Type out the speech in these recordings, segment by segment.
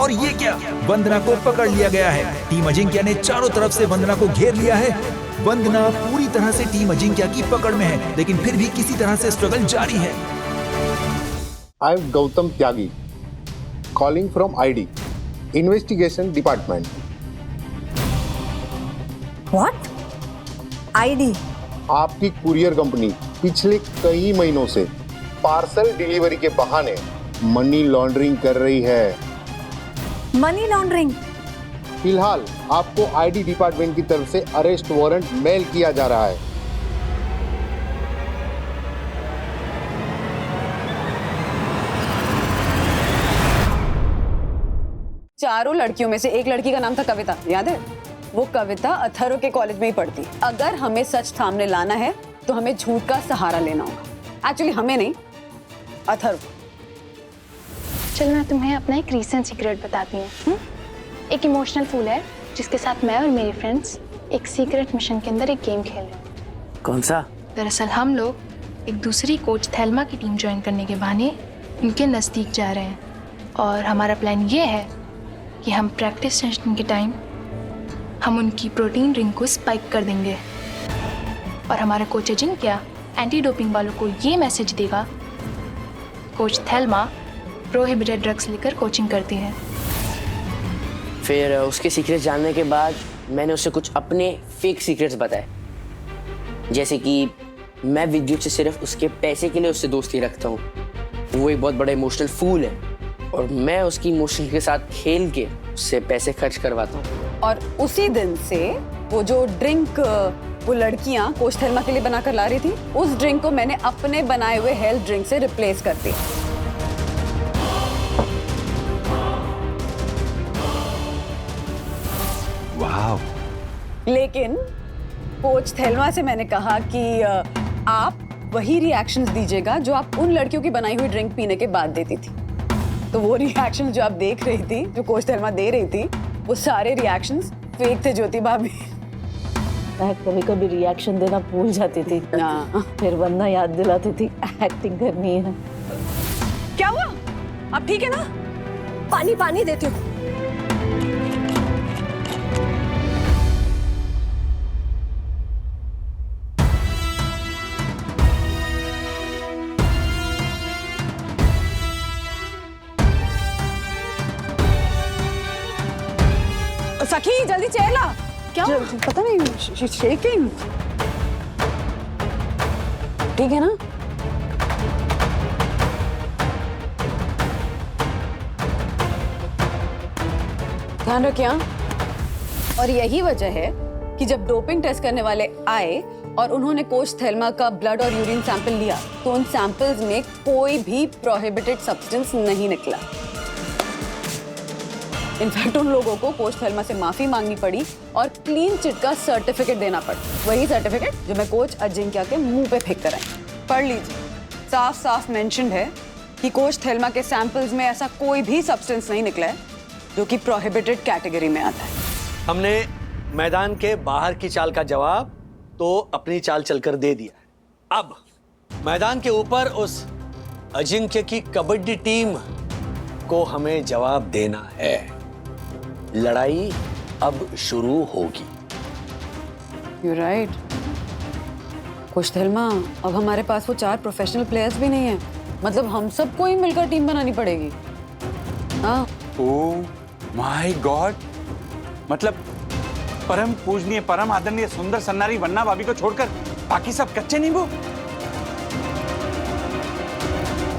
और ये क्या, वंदना को पकड़ लिया गया है। टीम अजिंक्य ने चारों तरफ से वंदना को घेर लिया है। वंदना पूरी तरह से टीम अजिंक्य की पकड़ में है, लेकिन फिर भी किसी तरह से स्ट्रगल जारी है। आई am Gautam Tyagi, calling from ID investigation department. What? ID? आपकी कुरियर कंपनी पिछले कई महीनों से पार्सल डिलीवरी के बहाने मनी लॉन्ड्रिंग कर रही है। Money laundering? फिलहाल आपको आईडी डिपार्टमेंट की तरफ से अरेस्ट वारंट मेल किया जा रहा है। चारों लड़कियों में से एक लड़की का नाम था कविता, याद है? वो कविता अथर्व के कॉलेज में ही पढ़ती। अगर हमें सच सामने लाना है तो हमें झूठ का सहारा लेना होगा। एक्चुअली हमें नहीं, अथर्व। चलो मैं तुम्हें अपना एक रीसेंट सीक्रेट बताती हूँ। एक इमोशनल फूल है जिसके साथ मैं और मेरे फ्रेंड्स एक सीक्रेट मिशन के अंदर एक गेम खेल रहे हैं। कौन सा? दरअसल हम लोग एक दूसरी कोच थेल्मा की टीम ज्वाइन करने के बहाने उनके नज़दीक जा रहे हैं और हमारा प्लान ये है कि हम प्रैक्टिस सेशन के टाइम हम उनकी प्रोटीन ड्रिंक को स्पाइक कर देंगे और हमारा कोच अजिंक्य एंटी डोपिंग वालों को ये मैसेज देगा, कोच थेल्मा प्रोहिबिटेड ड्रग्स लेकर कोचिंग करती है। फिर उसके सीक्रेट्स जानने के बाद मैंने उसे कुछ अपने फेक सीक्रेट्स बताए, जैसे कि मैं विद्युत से सिर्फ उसके पैसे के लिए उससे दोस्ती रखता हूँ। वो एक बहुत बड़ा इमोशनल फूल है और मैं उसकी इमोशन के साथ खेल के उससे पैसे खर्च करवाता हूँ। और उसी दिन से वो जो ड्रिंक वो लड़कियां कोच थेल्मा के लिए बनाकर ला रही थी, उस ड्रिंक को मैंने अपने बनाए हुए हेल्थ ड्रिंक से रिप्लेस कर दिया। वाह। लेकिन कोच थेल्मा से मैंने कहा कि आप वही रिएक्शंस दीजिएगा जो आप उन लड़कियों की बनाई हुई ड्रिंक पीने के बाद देती थी। तो वो रिएक्शंस जो आप देख रही थी, जो कोच थेल्मा दे रही थी, वो सारे रिएक्शंस फेक थे ज्योति भाभी। मैं कभी कभी रिएक्शन देना भूल जाती थी, फिर वरना याद दिलाती थी एक्टिंग करनी है। क्या हुआ? आप ठीक है ना? पानी पानी देती हूँ। सखी जल्दी चेयर ला। क्या? पता नहीं, शेकिंग। ठीक है ना? ध्यान रखिए। और यही वजह है कि जब डोपिंग टेस्ट करने वाले आए और उन्होंने कोच थेल्मा का ब्लड और यूरिन सैंपल लिया तो उन सैंपल्स में कोई भी प्रोहिबिटेड सब्सटेंस नहीं निकला। इनफैक्ट उन लोगों को कोच थेल्मा से माफी मांगनी पड़ी और क्लीन चिट का सर्टिफिकेट देना पड़ा। वही सर्टिफिकेट जो मैं कोच अजिंक्य के मुंह पे फेंक कर आई। पढ़ लीजिए, साफ साफ मेंशन्ड है कि कोच थेल्मा के सैंपल्स में ऐसा कोई भी सब्सटेंस नहीं निकला है जो कि प्रोहिबिटेड कैटेगरी में आता है। हमने मैदान के बाहर की चाल का जवाब तो अपनी चाल चलकर दे दिया। अब मैदान के ऊपर उस अजिंक्य की कबड्डी टीम को हमें जवाब देना है। लड़ाई अब शुरू होगी। You're right. कोच थेल्मा, अब हमारे पास वो 4 प्रोफेशनल प्लेयर्स भी नहीं है। मतलब हम सबको ही मिलकर टीम बनानी पड़ेगी। हाँ। ओह माय गॉड, मतलब परम पूजनीय, परम आदरणीय, सुंदर सन्नारी वन्ना भाभी को छोड़कर बाकी सब कच्चे नींबू।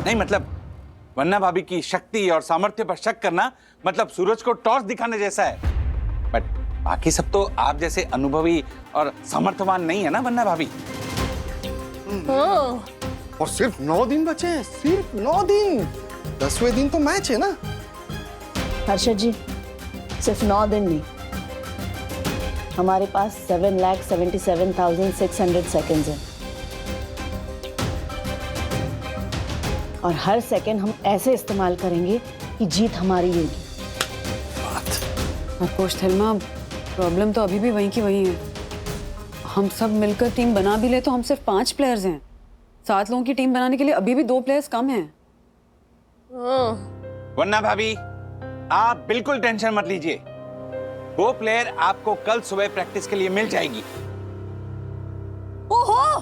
नहीं मतलब वन्ना भाभी की शक्ति और सामर्थ्य पर शक करना मतलब सूरज को टॉर्च दिखाने जैसा है। बट बाकी सब तो आप जैसे अनुभवी और समर्थवान नहीं है ना वन्ना भाभी। और सिर्फ 9 दिन बचे हैं, सिर्फ 9 दिन। 10वें दिन तो मैच है ना। हर्षद जी, सिर्फ 9 दिन नहीं, हमारे पास 7,77,600 सेकेंड्स हैं और हर सेकेंड हम ऐसे इस्तेमाल करेंगे कि जीत हमारी होगी। और कोच थेल्मा, प्रॉब्लम तो अभी भी वहीं की वहीं है। हम सब मिलकर टीम बना भी ले तो हम सिर्फ 5 प्लेयर्स हैं। 7 लोगों की टीम बनाने के लिए अभी भी 2 प्लेयर्स कम हैं। वन्ना भाभी, आप बिल्कुल टेंशन मत लीजिए, वो प्लेयर आपको कल सुबह प्रैक्टिस के लिए मिल जाएगी। ओहो,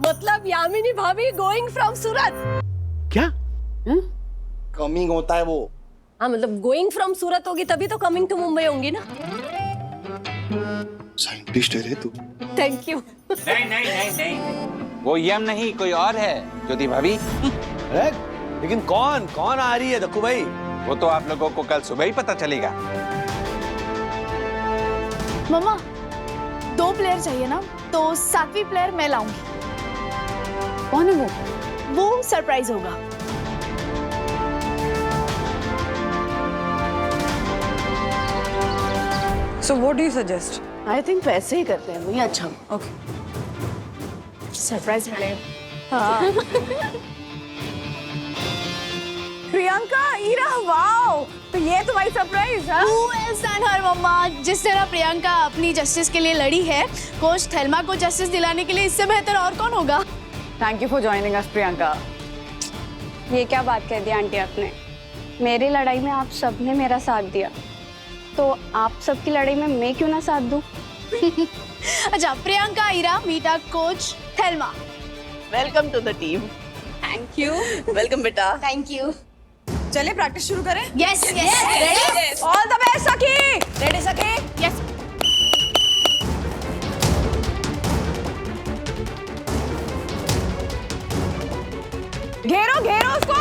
मतलब यामिनी भाभी गोइंग फ्रॉम सूरत। क्या? कमिंग होता है वो। हाँ, मतलब गोइंग फ्रॉम सूरत होगी तभी तो कमिंग टू मुंबई होंगी ना। साइंटिस्ट है रे तू। Thank you. नहीं, वो यम नहीं, कोई और है ज्योति भाभी। अरे लेकिन कौन कौन आ रही है दक्कू भाई? वो तो आप लोगों को कल सुबह ही पता चलेगा। मम्मा, 2 प्लेयर चाहिए ना, तो 7वीं प्लेयर मैं लाऊंगी। कौन है वो? वो सरप्राइज होगा। So what do you suggest? I think वैसे ही करते हैं, वही अच्छा। Okay. सरप्राइज मिलेगा। प्रियंका, ईरा, वाओ! तो ये तुम्हारी सरप्राइज है? Who else than her, मम्मा? जिस तरह प्रियंका अपनी जस्टिस के लिए लड़ी है, कोच थेल्मा को जस्टिस दिलाने के लिए इससे बेहतर और कौन होगा? Thank you for joining us, Priyanka. ये क्या बात कह दी आंटी आपने? मेरी लड़ाई में आप सबने मेरा साथ दिया, तो आप सबकी लड़ाई में मैं क्यों ना साथ दूं? अच्छा, Priyanka, Ira, Meeta, coach Thelma. Welcome to the team. Thank you. Welcome बेटा। Thank you. चलिए प्रैक्टिस शुरू करें? Yes, ready? All the best, Sakhi! Ready सके? यस। घेरो घेरो उसको।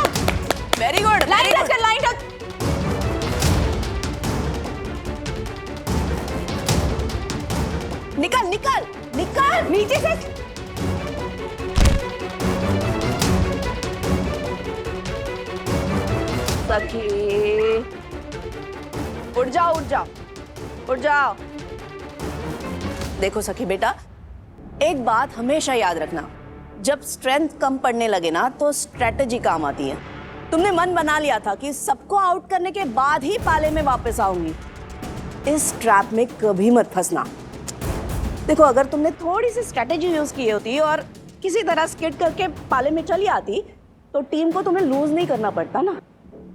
Very good. लाइन टच कर, लाइन टच। निकल निकल निकल नीचे से। सखी, उठ जाओ उठ जाओ उठ जाओ। देखो सखी बेटा, एक बात हमेशा याद रखना, जब स्ट्रेंथ कम पड़ने लगे ना तो स्ट्रेटजी काम आती है। तुमने मन बना लिया था कि सबको आउट करने के बाद ही पाले में वापस आऊंगी। इस ट्रैप में कभी मत फंसना। देखो, अगर तुमने थोड़ी सी स्ट्रेटेजी यूज की होती और किसी तरह स्किट करके पाले में चली आती तो टीम को तुम्हें लूज नहीं करना पड़ता ना।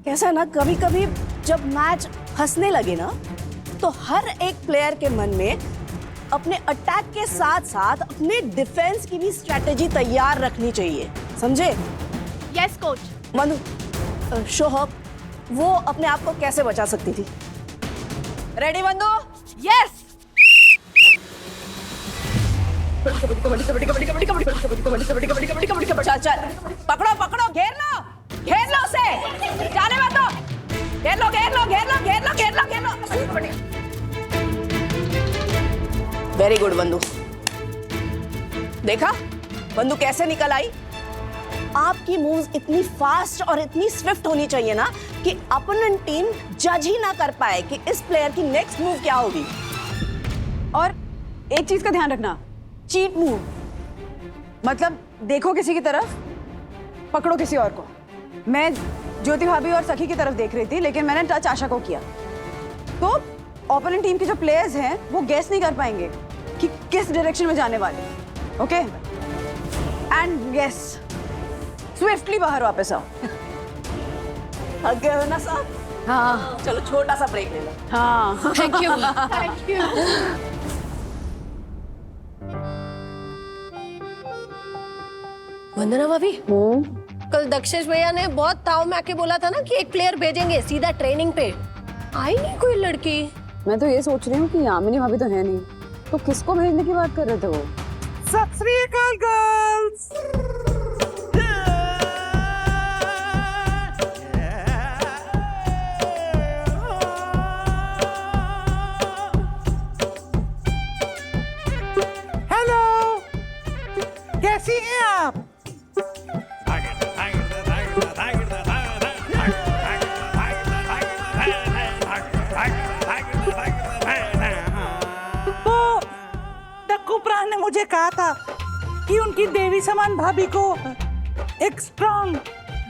कैसा है ना, कभी कभी जब मैच फंसने लगे ना तो हर एक प्लेयर के मन में अपने अटैक के साथ साथ अपने डिफेंस की भी स्ट्रेटेजी तैयार रखनी चाहिए, समझे? Yes coach. Manu, show up, वो अपने आप को कैसे बचा सकती थी? रेडी बंदो? यस। चल चल, पकड़ो पकड़ो, घेर लो उसे, जाने मत दो। घेर लो घेर लो घेर लो घेर लो घेर लो घेर लो। Very good बंदू। देखा बंदू कैसे निकल आई? आपकी मूव्स इतनी फास्ट और इतनी स्विफ्ट होनी चाहिए ना कि अपोनेंट टीम जज ही ना कर पाए कि इस प्लेयर की नेक्स्ट मूव क्या होगी। और एक चीज का ध्यान रखना, चीट मूव मतलब देखो किसी की तरफ, पकड़ो किसी और को। मैं ज्योति भाभी और सखी की तरफ देख रही थी, लेकिन मैंने टच आशा को किया, तो ओपोनेंट टीम के जो प्लेयर्स हैं वो गेस नहीं कर पाएंगे कि किस डायरेक्शन में जाने वाले। ओके, एंड यस, स्विफ्टली बाहर वापस आओ। थक गए हो ना साहब? हाँ चलो छोटा सा ब्रेक ले लो। हाँ, thank you. Thank you. Vandana भाभी, कल दक्षेश भैया ने बहुत ताव में आके बोला था ना कि एक प्लेयर भेजेंगे सीधा ट्रेनिंग पे। आई नहीं कोई लड़की। मैं तो ये सोच रही हूँ कि यामिनी भाभी तो है नहीं, तो किसको भेजने की बात कर रहे थे वो? सत श्री अकाल गर्ल्स। हेलो, कैसी हैं आप? तो डक्कू प्राण ने मुझे कहा था कि उनकी देवी समान भाभी को एक स्ट्रॉन्ग,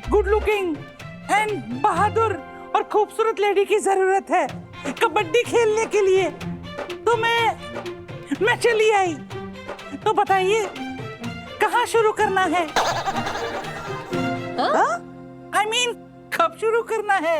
गुड लुकिंग एंड बहादुर और खूबसूरत लेडी की जरूरत है कबड्डी खेलने के लिए। तो मैं चली आई। तो बताइए कहाँ शुरू करना है? I mean, कब शुरू करना है?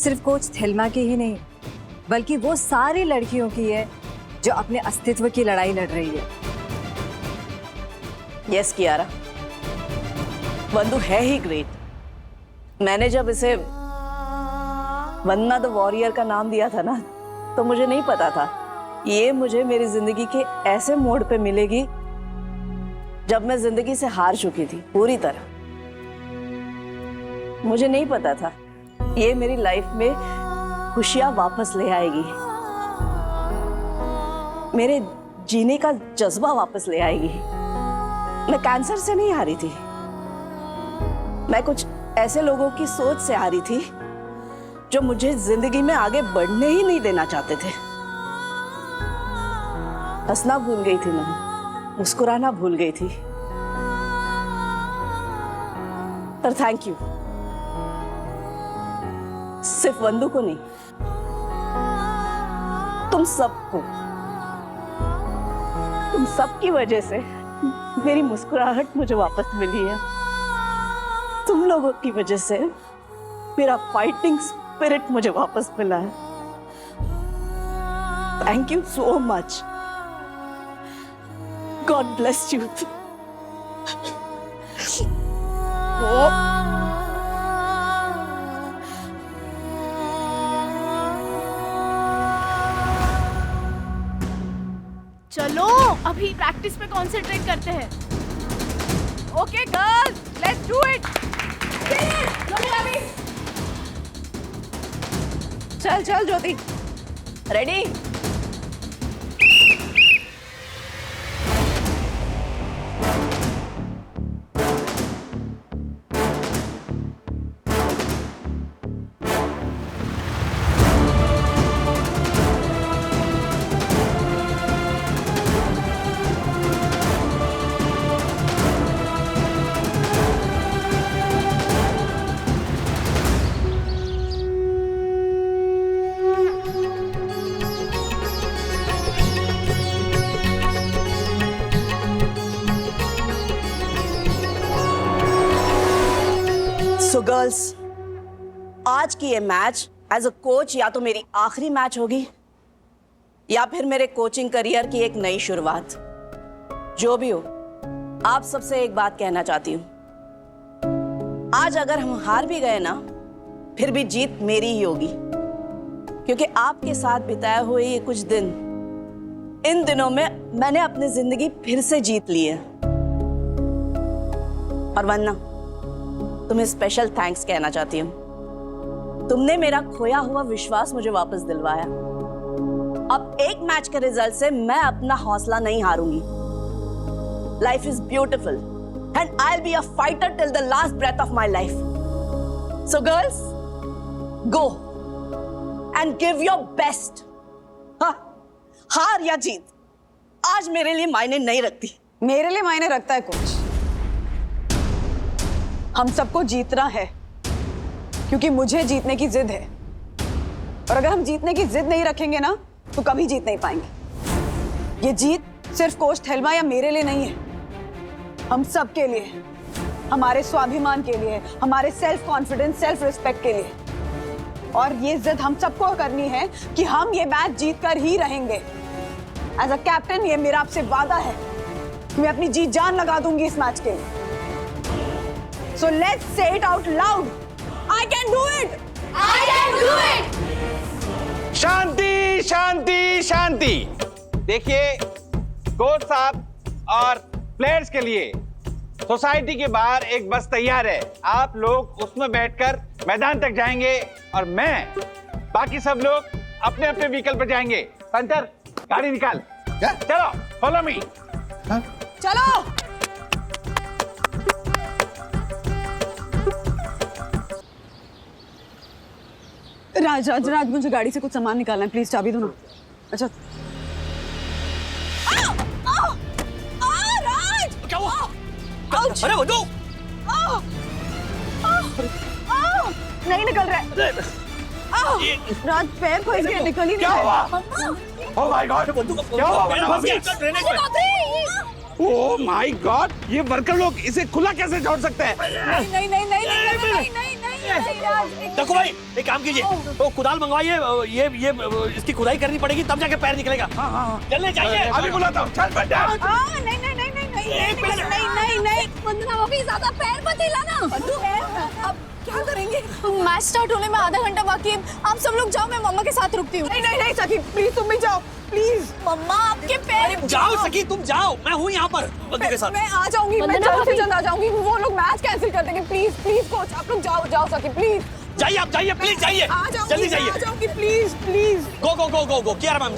सिर्फ कोच थेल्मा की ही नहीं, बल्कि वो सारी लड़कियों की है जो अपने अस्तित्व की लड़ाई लड़ रही है। यस कियारा, वंदू है ही ग्रेट। मैंने जब इसे वंदना द वॉरियर का नाम दिया था ना, तो मुझे नहीं पता था ये मुझे मेरी जिंदगी के ऐसे मोड़ पे मिलेगी जब मैं जिंदगी से हार चुकी थी पूरी तरह। मुझे नहीं पता था ये मेरी लाइफ में खुशियां वापस ले आएगी, मेरे जीने का जज्बा वापस ले आएगी। मैं कैंसर से नहीं हारी थी, मैं कुछ ऐसे लोगों की सोच से हारी थी जो मुझे जिंदगी में आगे बढ़ने ही नहीं देना चाहते थे। हंसना भूल गई थी मैं, मुस्कुराना भूल गई थी। पर थैंक यू, सिर्फ वंदू को नहीं, तुम सबको, तुम सबकी वजह से मेरी मुस्कुराहट मुझे वापस मिली है। तुम लोगों की वजह से मेरा फाइटिंग स्पिरिट मुझे वापस मिला है। Thank you so much. God bless you. चलो अभी प्रैक्टिस पे कंसंट्रेट करते हैं। Okay girls, let's do it. चल चल ज्योति, रेडी? सो गर्ल्स, आज की ये मैच एज अ कोच या तो मेरी आखिरी मैच होगी या फिर मेरे कोचिंग करियर की एक नई शुरुआत। जो भी हो, आप सबसे एक बात कहना चाहती हूं, आज अगर हम हार भी गए ना, फिर भी जीत मेरी ही होगी, क्योंकि आपके साथ बिताए हुए ये कुछ दिन, इन दिनों में मैंने अपनी जिंदगी फिर से जीत ली है। और वरना तुम्हें स्पेशल थैंक्स कहना चाहती हूं। तुमने मेरा खोया हुआ विश्वास मुझे वापस दिलवाया। अब एक मैच के रिजल्ट से मैं अपना हौसला नहीं हारूंगी। Life is beautiful and I will be a fighter till the last breath of my life. So girls, go and give your best. हार या जीत आज मेरे लिए मायने नहीं रखती। मेरे लिए मायने रखता है कोच। हम सबको जीतना है क्योंकि मुझे जीतने की जिद है, और अगर हम जीतने की जिद नहीं रखेंगे ना तो कभी जीत नहीं पाएंगे। ये जीत सिर्फ कोच थेल्मा या मेरे लिए नहीं है, हम सब के लिए, हमारे स्वाभिमान के लिए, हमारे सेल्फ कॉन्फिडेंस, सेल्फ रिस्पेक्ट के लिए। और ये जिद हम सबको करनी है कि हम ये मैच जीत कर ही रहेंगे। एज अ कैप्टन ये मेरा आपसे वादा है कि मैं अपनी जी जान लगा दूंगी इस मैच के लिए। So let's say it out loud. I can do it. I can do it. शांति शांति शांति। देखिए कोच साहब और प्लेयर्स के लिए सोसाइटी के बाहर एक बस तैयार है। आप लोग उसमें बैठकर मैदान तक जाएंगे और मैं बाकी सब लोग अपने अपने व्हीकल पर जाएंगे। पंटर, गाड़ी निकाल। चलो फॉलो मी। चलो। राज राज राज, मुझे गाड़ी से कुछ सामान निकालना है, प्लीज चाबी दो ना। अच्छा। राज! क्या हुआ? अरे वो दो! नहीं निकल रहा है। राज पैर फंस गया, निकल ही नहीं रहा है। ओह माय गॉड, क्या हुआ? ओह माय गॉड, ये वर्कर लोग इसे खुला कैसे छोड़ सकते हैं? नहीं नहीं नहीं नहीं नहीं नहीं नहीं चाहिए। देखो भाई, एक काम कीजिए, तो कुदाल मंगवाइए, ये इसकी खुदाई करनी पड़ेगी, तब जाके पैर निकलेगा। चलने चाहिए। अभी बुलाता हूँ, चल बेटा। नहीं वंदना भाभी, ज्यादा पैर मत हिलाना। अब क्या करेंगे? मैच स्टार्ट होने में आधा घंटा बाकी है। आप सब लोग जाओ, मैं मम्मा के साथ रुकती हूँ। नहीं सखी, प्लीज तुम भी जाओ, प्लीज। मम्मा आपके पैर। जाओ सखी, तुम जाओ, मैं हूँ यहाँ पर बंदू के साथ। मैं आ जाऊंगी, मैं जल्द से जल्द आ जाऊंगी। वो लोग मैच कैंसिल कर देंगे। प्लीज प्लीज कोच, आप लोग जाओ सखी, प्लीज। जाइए, आप जाइए, प्लीज जाइए, जल्दी जाइए। आ जाऊंगी, please please. Go Kiara ma'am,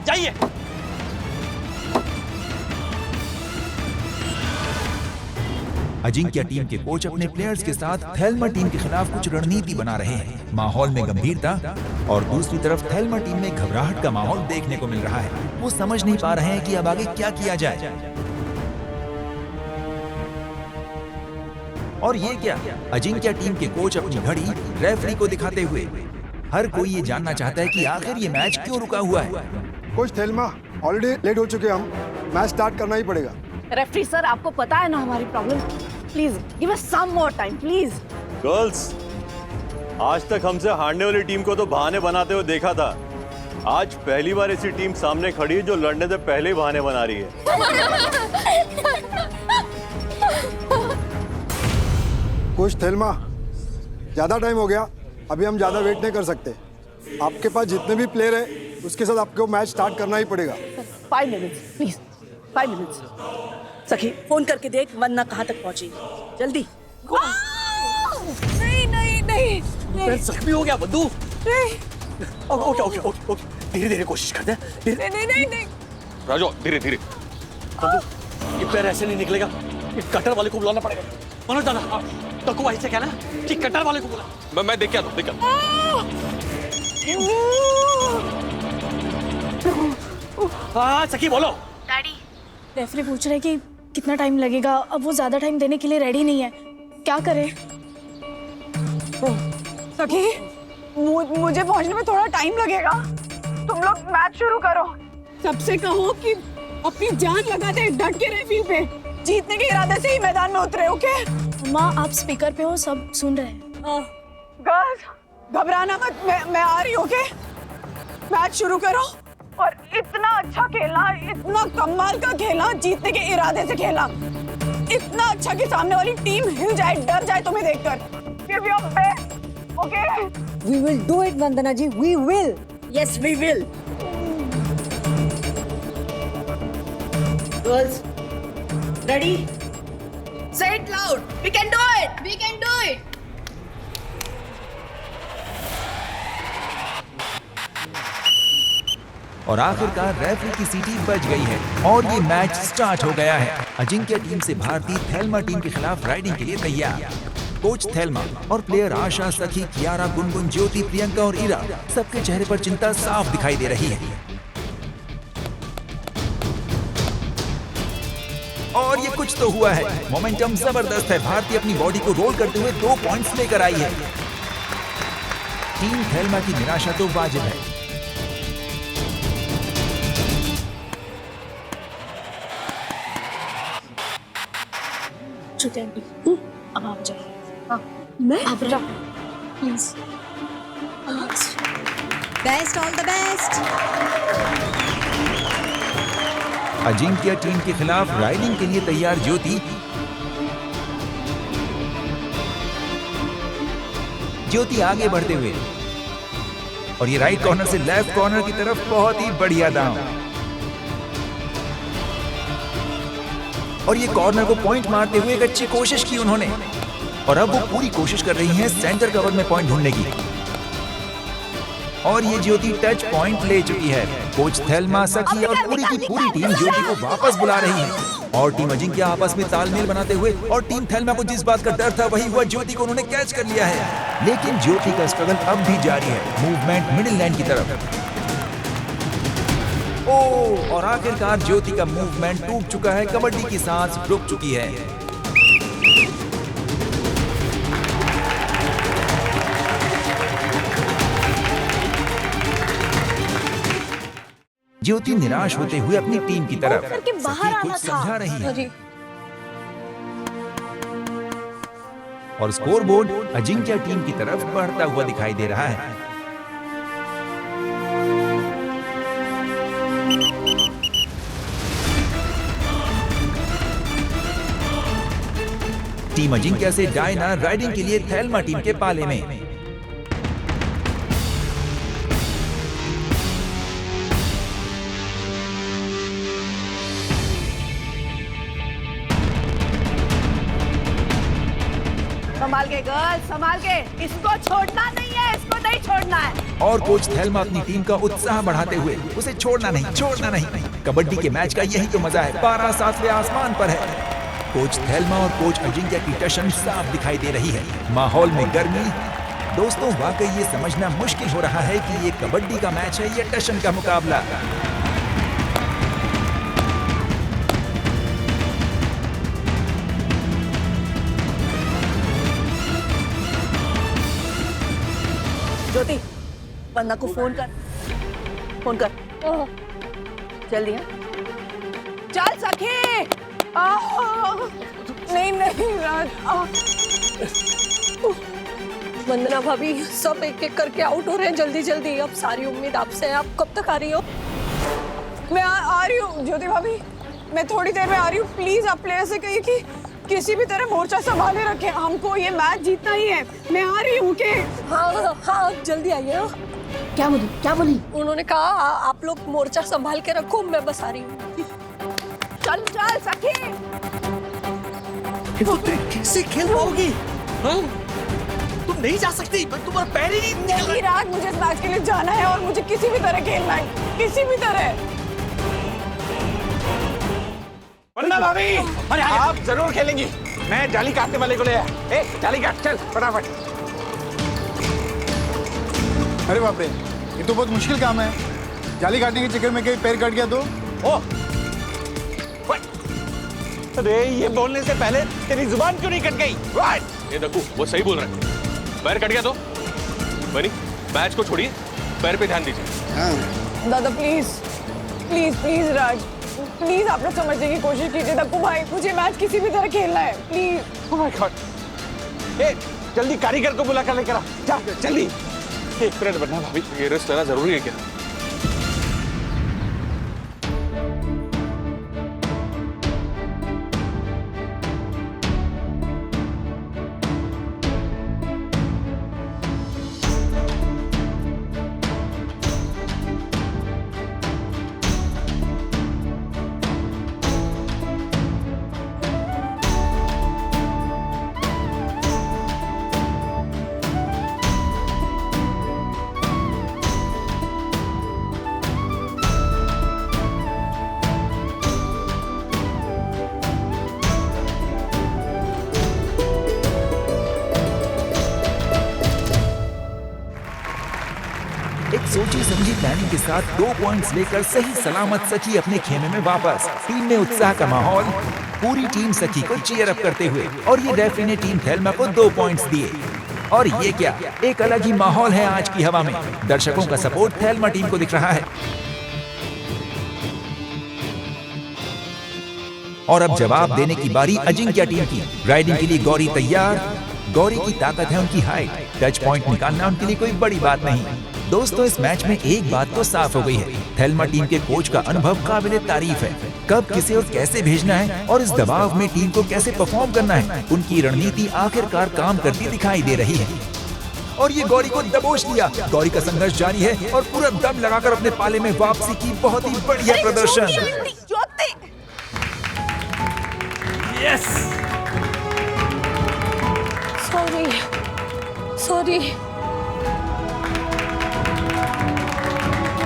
जाइए। अजिंक्य टीम के कोच अपने प्लेयर्स के साथ थेल्मा टीम के खिलाफ कुछ रणनीति बना रहे हैं। माहौल में गंभीरता और दूसरी तरफ थेल्मा टीम में घबराहट का माहौल देखने को मिल रहा है। वो समझ नहीं पा रहे हैं कि अब आगे क्या किया जाए। और ये क्या, अजिंक्य टीम के कोच अपनी घड़ी रेफरी को दिखाते हुए। हर कोई ये जानना चाहता है कि आखिर ये मैच क्यों रुका हुआ है। कोच थेल्मा, ऑलरेडी लेट हो चुके हैं हम, मैच स्टार्ट करना ही पड़ेगा। रेफरी सर, आपको पता है ना हमारी problem. Please give us some more time, please. Girls, आज तक हमसे हारने वाली टीम को तो बहाने बनाते हुए देखा था। आज पहली बार ऐसी टीम सामने खड़ी है जो लड़ने से पहले ही बहाने बना रही है। कोच थेल्मा, ज्यादा टाइम हो गया, अभी हम ज्यादा वेट नहीं कर सकते। आपके पास जितने भी प्लेयर है उसके साथ आपको मैच स्टार्ट करना ही पड़ेगा। 5 मिनट्स प्लीज, 5 मिनट्स। सखी, फोन करके देख वंदना कहाँ तक पहुंची। जल्दी। नहीं। पैर जख्मी हो गया बंदू। ओके, धीरे कोशिश करते हैं। नहीं। राजू, धीरे। बंदू, ये पैर ऐसे नहीं निकलेगा, ये कटर वाले को बुलाना पड़ेगा। मनोज दादा, तो को वहीं से कहना कि कटर वाले को बुला। मैं देख क्या हाँ सखी, बोलो। डैडी, रेफरी पूछ रहे कि कितना टाइम लगेगा। अब वो ज्यादा टाइम देने के लिए रेडी नहीं है, क्या करें? सखी, मुझे पहुंचने में थोड़ा टाइम लगेगा। तुम लोग मैच शुरू करो। सबसे कहो कि अपनी जान लगा दे, डट के रहे फील्ड पे। जीतने के इरादे से ही मैदान में उतरे, ओके? माँ, आप स्पीकर पे हो, सब सुन रहे हैं। गर्ल्स, घबराना मत, मैं आ रही हूँ, ओके? मैच शुरू करो और इतना अच्छा खेलना, इतना कमाल का खेलना, जीतने के इरादे से खेलना। इतना अच्छा कि सामने वाली टीम हिल जाए, डर जाए तुम्हें देखकर। Give your best, okay? We will do it, Vandana ji. We will. Yes, we will. Girls, ready? Say it loud. We can do it. We can do it. और आखिरकार रेफरी की सीटी बज गई है और ये मैच स्टार्ट हो गया है। अजिंक्य टीम से भारतीय थेल्मा टीम के खिलाफ राइडिंग के लिए तैयार। कोच थेल्मा और प्लेयर आशा, सखी, कियारा, गुनगुन, ज्योति, प्रियंका और इरा, सबके चेहरे पर चिंता साफ दिखाई दे रही है। और ये कुछ तो हुआ है, मोमेंटम जबरदस्त है। भारतीय अपनी बॉडी को रोल करते हुए 2 पॉइंट्स लेकर आई है। टीम थेल्मा की निराशा तो वाजिब है। अब आप जाइए। हाँ, मैं आप जाओ please. Best, all the best. Ajinkya team के खिलाफ राइडिंग के लिए तैयार ज्योति आगे बढ़ते हुए, और ये राइट कॉर्नर से लेफ्ट कॉर्नर की तरफ बहुत ही बढ़िया दांव, और ये कॉर्नर को पॉइंट मारते हुए एक अच्छी कोशिश की उन्होंने, और अब वो पूरी कोशिश कर रही हैं सेंटर कवर में पॉइंट ढूंढने की। और ये ज्योति टच पॉइंट ले चुकी है। कोच थेल्मा, सखी और पूरी की पूरी टीम ज्योति को वापस बुला रही है, और टीम अजिंक्य आपस में तालमेल बनाते हुए, और टीम थेल्मा को जिस बात का डर था वही हुआ, ज्योति को उन्होंने कैच कर लिया है। लेकिन ज्योति का स्ट्रगल अब भी जारी है, मूवमेंट मिडिल लाइन की तरफ। ओह, और आखिरकार ज्योति का मूवमेंट टूट चुका है, कबड्डी की सांस रुक चुकी है। ज्योति निराश होते हुए अपनी टीम की तरफ बाहर आना कुछ समझा रही है। और स्कोरबोर्ड अजिंक्य टीम की तरफ बढ़ता हुआ दिखाई दे रहा है। टीम अजिंक्य से डायना राइडिंग के लिए थेल्मा टीम के पाले में। संभाल के गर्ल, संभाल के, इसको छोड़ना नहीं है, इसको नहीं छोड़ना है। और कोच थेल्मा अपनी टीम का उत्साह बढ़ाते हुए उसे छोड़ना नहीं, छोड़ना नहीं। कबड्डी के मैच का यही तो मजा है, 12 सातवें आसमान पर है। कोच थेल्मा और कोच अजिंक्य की टशन साफ दिखाई दे रही है। माहौल में गर्मी। दोस्तों, वाकई ये समझना मुश्किल हो रहा है कि ये कबड्डी का मैच है या टशन का मुकाबला। ज्योति, वन्ना को फोन कर, फोन कर जल्दी। चल सखी। नहीं नहीं राज, वंदना भाभी सब एक एक करके आउट हो रहे हैं जल्दी जल्दी। अब सारी उम्मीद आपसे है, आप कब तक आ रही हो? मैं आ रही हूँ ज्योति भाभी, मैं थोड़ी देर में आ रही हूँ। प्लीज आप प्लेयर से कहिए कि किसी भी तरह मोर्चा संभाले रखें, हमको ये मैच जीतना ही है। मैं आ रही हूँ के। हाँ हाँ जल्दी आइए। क्या बोली, क्या बोली? उन्होंने कहा आप लोग मोर्चा संभाल के रखो, मैं बस आ रही हूँ। चल चल सखी। कैसे खेल पाओगी? तुम नहीं जा सकती, पर तुम्हारा पैर ही नहीं राज, मुझे इस मैच के लिए जाना है और मुझे किसी भी तरह खेलना है, किसी भी तरह। वन्ना भाभी, अरे आप जरूर खेलेंगी। मैं जाली काटने वाले को ले आया। ए, जाली काट, चल फटाफट। अरे बाप रे, ये तो बहुत मुश्किल काम है। जाली काटने के चक्कर में कहीं पैर कट गया तो? ओ, अरे ये बोलने से पहले तेरी जुबान क्यों नहीं कट गई? ये देखो, वो सही बोल रहा है। पैर कट गया तो बनी, मैच को छोड़िए, पैर पे ध्यान दीजिए। दादा please please please Raj, please आप लोग समझने की कोशिश कीजिए। दक्कू भाई, मुझे मैच किसी भी तरह खेलना है, प्लीज। Oh my god. ए, जल्दी कारीगर को बुला कर लेकर आ, जा जल्दी। एक मिनट वन्ना भाभी, ये रिस्क लेना जरूरी है क्या? सोची समझी प्लानिंग के साथ 2 पॉइंट्स लेकर सही सलामत सखी अपने खेमे में वापस। टीम में उत्साह का माहौल, पूरी टीम सखी को चीयर अप करते हुए, और ये रेफरी ने टीम थेल्मा को 2 पॉइंट्स दिए। और ये क्या, एक अलग ही माहौल है आज की हवा में। दर्शकों का सपोर्ट थेल्मा टीम को दिख रहा है। और अब जवाब देने की बारी अजिंक्य टीम की। राइडिंग के लिए गौरी तैयार। गौरी की ताकत है उनकी हाइट, टच पॉइंट निकालना उनके लिए कोई बड़ी बात नहीं। दोस्तों, इस मैच में एक बात तो साफ हो गई है, थेल्मा टीम के कोच का अनुभव काबिले तारीफ है। कब किसे और कैसे भेजना है और इस दबाव में टीम को कैसे परफॉर्म करना है, उनकी रणनीति आखिरकार काम करती दिखाई दे रही है। और ये गौरी को दबोच लिया। गौरी का संघर्ष जारी है और पूरा दम लगाकर अपने पाले में वापसी की बहुत ही बढ़िया प्रदर्शन। यस। सॉरी।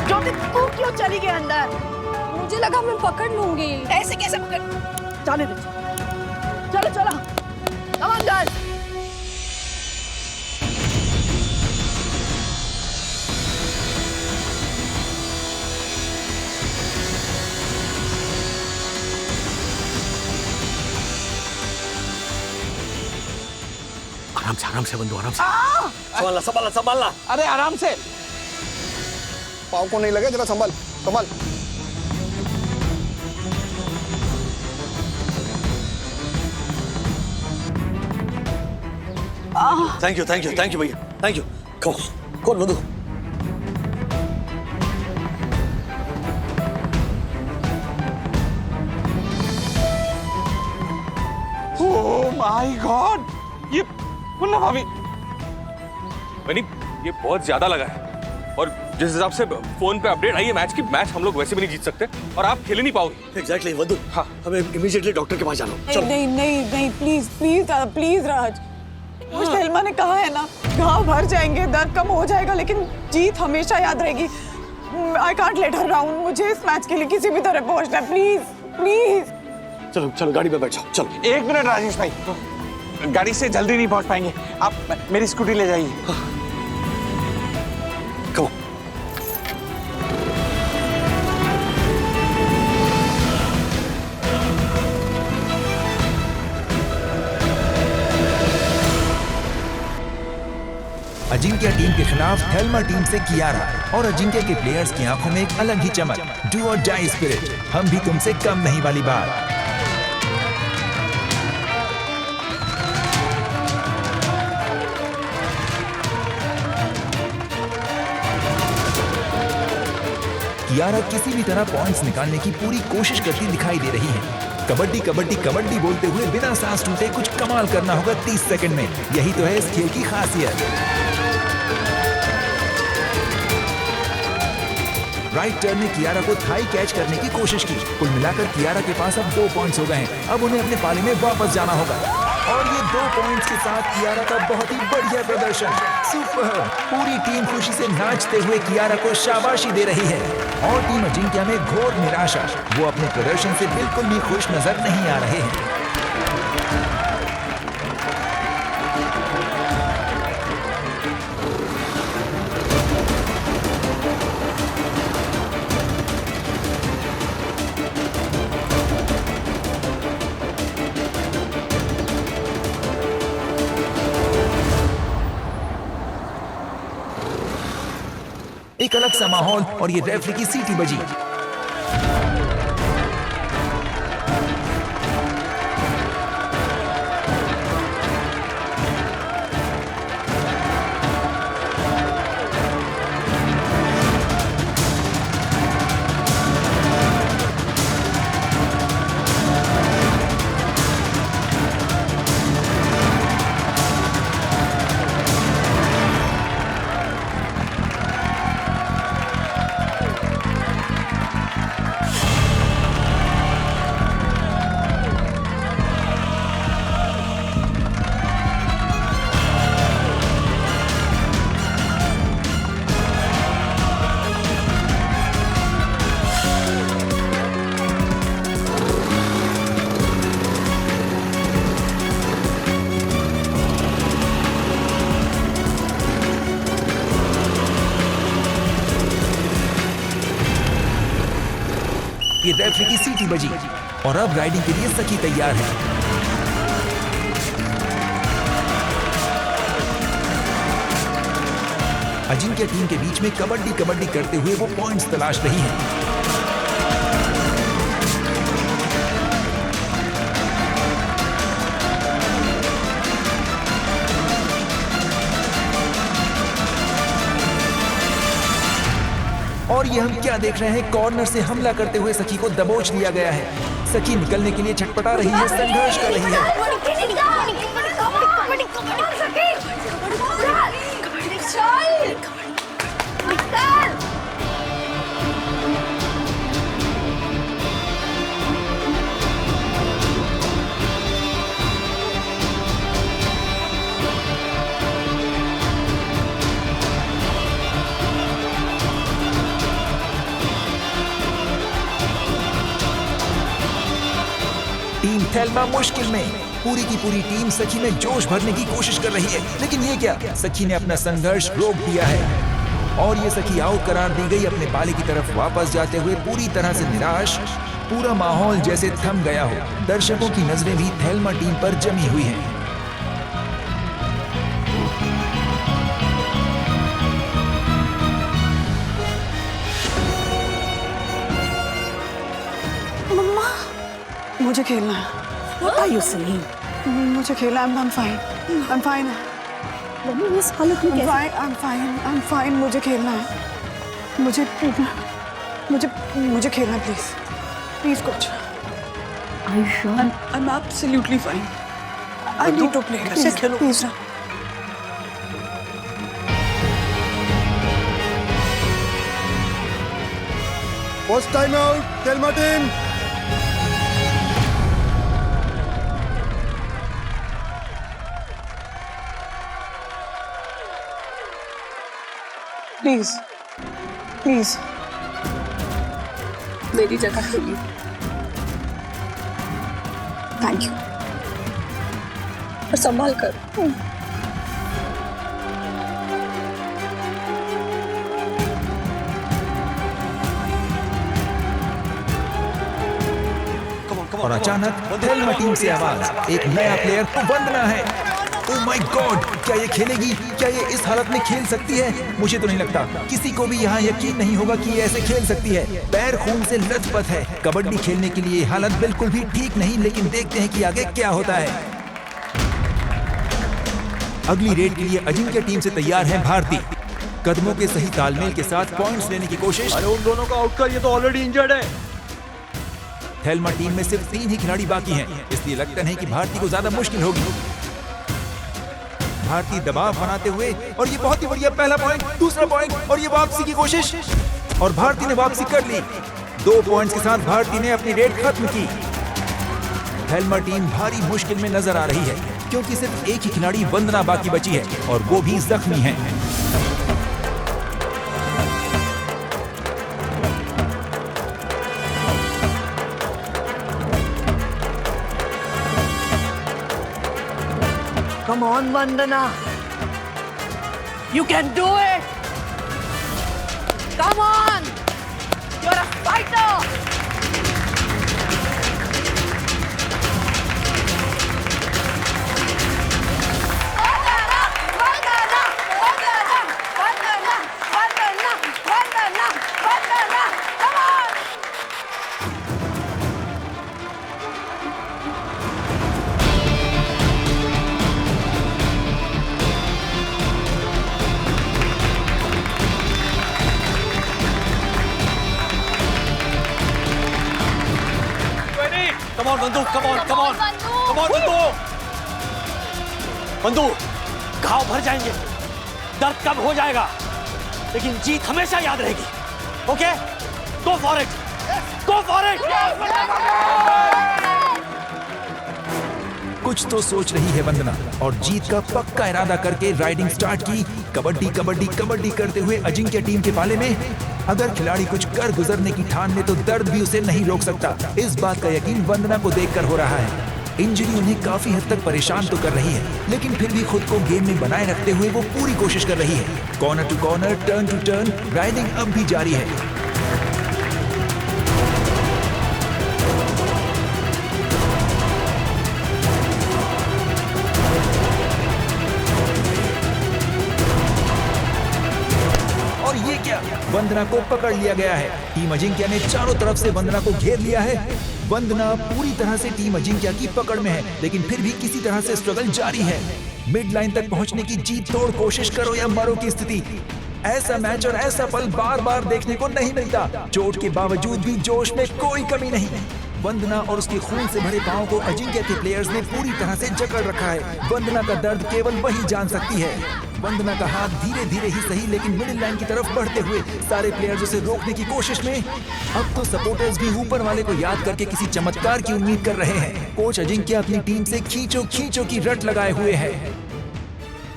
ज्योति, तू क्यों चली गई अंदर? मुझे लगा मैं पकड़ लूंगी। ऐसे कैसे पकड़? जाने दे। चलो चलो, कम ऑन गर्ल्स। आराम से बंधु, आराम से। संभालना। अरे आराम से। पाव को नहीं लगे, जरा संभाल। थैंक यू भैया, थैंक यू। कौन मधु? ओह माय गॉड, ये मुन्ना भाभी बनी, ये बहुत ज्यादा लगा है। और जिस हिसाब से फोन पे अपडेट आई है मैच की, मैच हम लोग वैसे भी नहीं जीत सकते और आप खेल ही नहीं पाओगे। एग्जैक्टली मधु, हाँ हमें इमीडिएटली डॉक्टर के पास जाना। चलो। नहीं please please Raj, coach Thelma ने कहा है ना, घाव भर जाएंगे, दर्द कम हो जाएगा, लेकिन जीत हमेशा याद रहेगी। I can't let her down, मुझे इस मैच के लिए किसी भी तरह पहुंचना है, प्लीज। चलो गाड़ी में बैठो, चलो। 1 मिनट राजेश भाई, गाड़ी से जल्दी नहीं पहुंच पाएंगे, आप मेरी स्कूटी ले जाइए। कहो। अजिंक्य टीम के खिलाफ थेल्मा टीम से कियारा, और अजिंक्य के प्लेयर्स की आंखों में एक अलग ही चमक, डू और डाई स्पिरिट, हम भी तुमसे कम नहीं वाली बात। कियारा किसी भी तरह पॉइंट्स निकालने की पूरी कोशिश करती दिखाई दे रही है। कबड्डी कबड्डी कबड्डी बोलते हुए बिना सांस टूटे कुछ कमाल करना होगा 30 सेकंड में, यही तो है इस खेल की खासियत। राइट टर्न में कियारा को थाई कैच करने की कोशिश की। कुल मिलाकर कियारा के पास अब 2 पॉइंट्स हो गए हैं। अब उन्हें अपने पाले में वापस जाना होगा, और ये 2 पॉइंट्स के साथ कियारा का बहुत ही बढ़िया प्रदर्शन। सुपर! पूरी टीम खुशी से नाचते हुए कियारा को शाबाशी दे रही है, और टीम अजिंक्य में घोर निराशा, वो अपने प्रदर्शन से बिल्कुल भी खुश नजर नहीं आ रहे हैं। एक अलग सा माहौल, और ये रेफरी की सीटी बजी। ये रेफरी की सीटी बजी, और अब राइडिंग के लिए सखी तैयार है। अजिंक्य टीम के बीच में कबड्डी कबड्डी करते हुए वो पॉइंट्स तलाश रही है। और ये हम क्या देख रहे हैं, कॉर्नर से हमला करते हुए सखी को दबोच लिया गया है। सखी निकलने के लिए छटपटा रही है, संघर्ष कर रही है। टीम थेल्मा मुश्किल में, पूरी की पूरी टीम सखी में जोश भरने की कोशिश कर रही है, लेकिन ये क्या, सखी ने अपना संघर्ष रोक दिया है, और ये सखी आउट करार दी गई। अपने पाले की तरफ वापस जाते हुए पूरी तरह से निराश, पूरा माहौल जैसे थम गया हो। दर्शकों की नजरें भी थेल्मा टीम पर जमी हुई हैं। मुझे खेलना है। What are you saying? मुझे खेलना है। I'm fine. मम्मी इस हालत में कैसे? I'm fine. मुझे खेलना है. मुझे खेलना please coach. Are you sure? I'm absolutely fine. I need to play. कैसे खेलो? Please. Post time out Thelma team. Please मेरी जगह खेलिए. Thank you. और संभाल कर. और अचानक थेल्मा टीम से आवाज, एक नया प्लेयर वंदना है। ओह माय गॉड, क्या ये खेलेगी? क्या ये इस हालत में खेल सकती है? मुझे तो नहीं लगता, किसी को भी यहाँ यकीन नहीं होगा कि ये ऐसे खेल सकती है। पैर खून से लथपथ है। कबड्डी खेलने के लिए हालत बिल्कुल भी ठीक नहीं, लेकिन देखते हैं कि आगे क्या होता है। अगली रेड के लिए अजिंक्य टीम से तैयार है भारती। कदमों के सही तालमेल के साथ पॉइंट्स लेने की कोशिश। अरे उन दोनों को आउट कर, ये तो ऑलरेडी इंजर्ड है। थेल्मा टीम में सिर्फ 3 ही खिलाड़ी बाकी हैं, इसलिए लगता नहीं कि भारती को ज्यादा मुश्किल होगी। भारती दबाव बनाते हुए, और ये बहुत ही बढ़िया पहला पॉइंट, दूसरा पॉइंट, और ये वापसी की कोशिश, और भारती ने वापसी कर ली। 2 पॉइंट्स के साथ भारती ने अपनी रेड खत्म की। थेल्मा टीम भारी मुश्किल में नजर आ रही है, क्योंकि सिर्फ एक ही खिलाड़ी वंदना बाकी बची है, और वो भी जख्मी है। Come on, Vandana. You can do it. Come on. You're a fighter. बंदू, come on, बंदू। बंदू, घाव भर जाएंगे, दर्द कब हो जाएगा, लेकिन जीत हमेशा याद रहेगी। Okay, go for it, go for it। कुछ तो सोच रही है वंदना, और जीत का पक्का इरादा करके राइडिंग स्टार्ट की। कबड्डी कबड्डी कबड्डी करते हुए अजिंक्य टीम के पाले में। अगर खिलाड़ी कुछ कर गुजरने की ठान ले तो दर्द भी उसे नहीं रोक सकता। इस बात का यकीन वंदना को देखकर हो रहा है। इंजरी उन्हें काफी हद तक परेशान तो कर रही है, लेकिन फिर भी खुद को गेम में बनाए रखते हुए वो पूरी कोशिश कर रही है। Corner to corner, turn to turn, riding अब भी जारी है। वंदना को पकड़ लिया गया है। टीम अजिंक्य ने चारों तरफ से वंदना को घेर लिया है। वंदना पूरी तरह से टीम अजिंक्य की पकड़ में है, लेकिन फिर भी किसी तरह से स्ट्रगल जारी है। मिड लाइन तक पहुंचने की जीत तोड़ कोशिश करो या मरो की स्थिति। ऐसा मैच और ऐसा पल बार बार देखने को नहीं मिलता। चोट के बावजूद भी जोश में कोई कमी नहीं। वंदना और उसके खून से भरे पांव को अजिंक्य के प्लेयर्स ने पूरी तरह से जकड़ रखा है। वंदना का दर्द केवल वही जान सकती है। वंदना का हाथ धीरे धीरे ही सही, लेकिन मिडिल लाइन की तरफ बढ़ते हुए सारे प्लेयर्स उसे रोकने की कोशिश में। अब तो सपोर्टर्स भी ऊपर वाले को याद करके किसी चमत्कार की उम्मीद कर रहे हैं। कोच अजिंक्य अपनी टीम से खींचो खींचो की रट लगाए हुए है।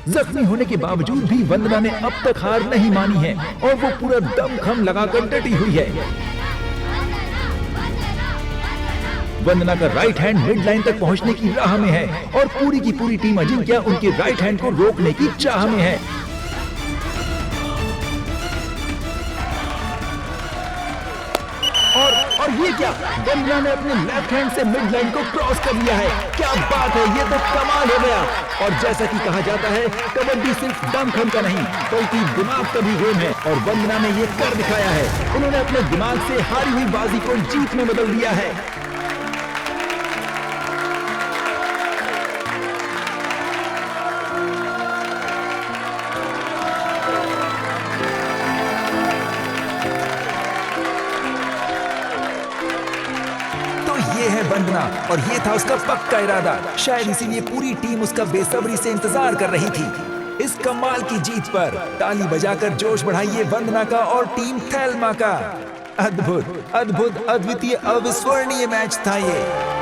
जख्मी होने के बावजूद भी वंदना ने अब तक हार नहीं मानी है, और वो पूरा दमखम लगाकर डटी हुई है। वंदना का राइट हैंड मिड लाइन तक पहुंचने की राह में है, और पूरी की पूरी टीम अजिंक्य उनके राइट हैंड को रोकने की चाह में है। और ये क्या, वंदना ने अपने लेफ्ट हैंड से मिड लाइन को क्रॉस कर लिया है। क्या बात है, ये तो कमाल हो गया। और जैसा कि कहा जाता है, कबड्डी सिर्फ दमखम का नहीं बल्कि दिमाग का भी गेम है, और वंदना ने ये कर दिखाया है। उन्होंने अपने दिमाग से हारी हुई बाजी को जीत में बदल दिया है। और ये था उसका पक्का इरादा। शायद इसीलिए पूरी टीम उसका बेसब्री से इंतजार कर रही थी। इस कमाल की जीत पर ताली बजाकर जोश बढ़ाइए वंदना का और टीम थेल्मा का। अद्भुत, अद्भुत, अद्वितीय, अविस्मरणीय मैच था ये।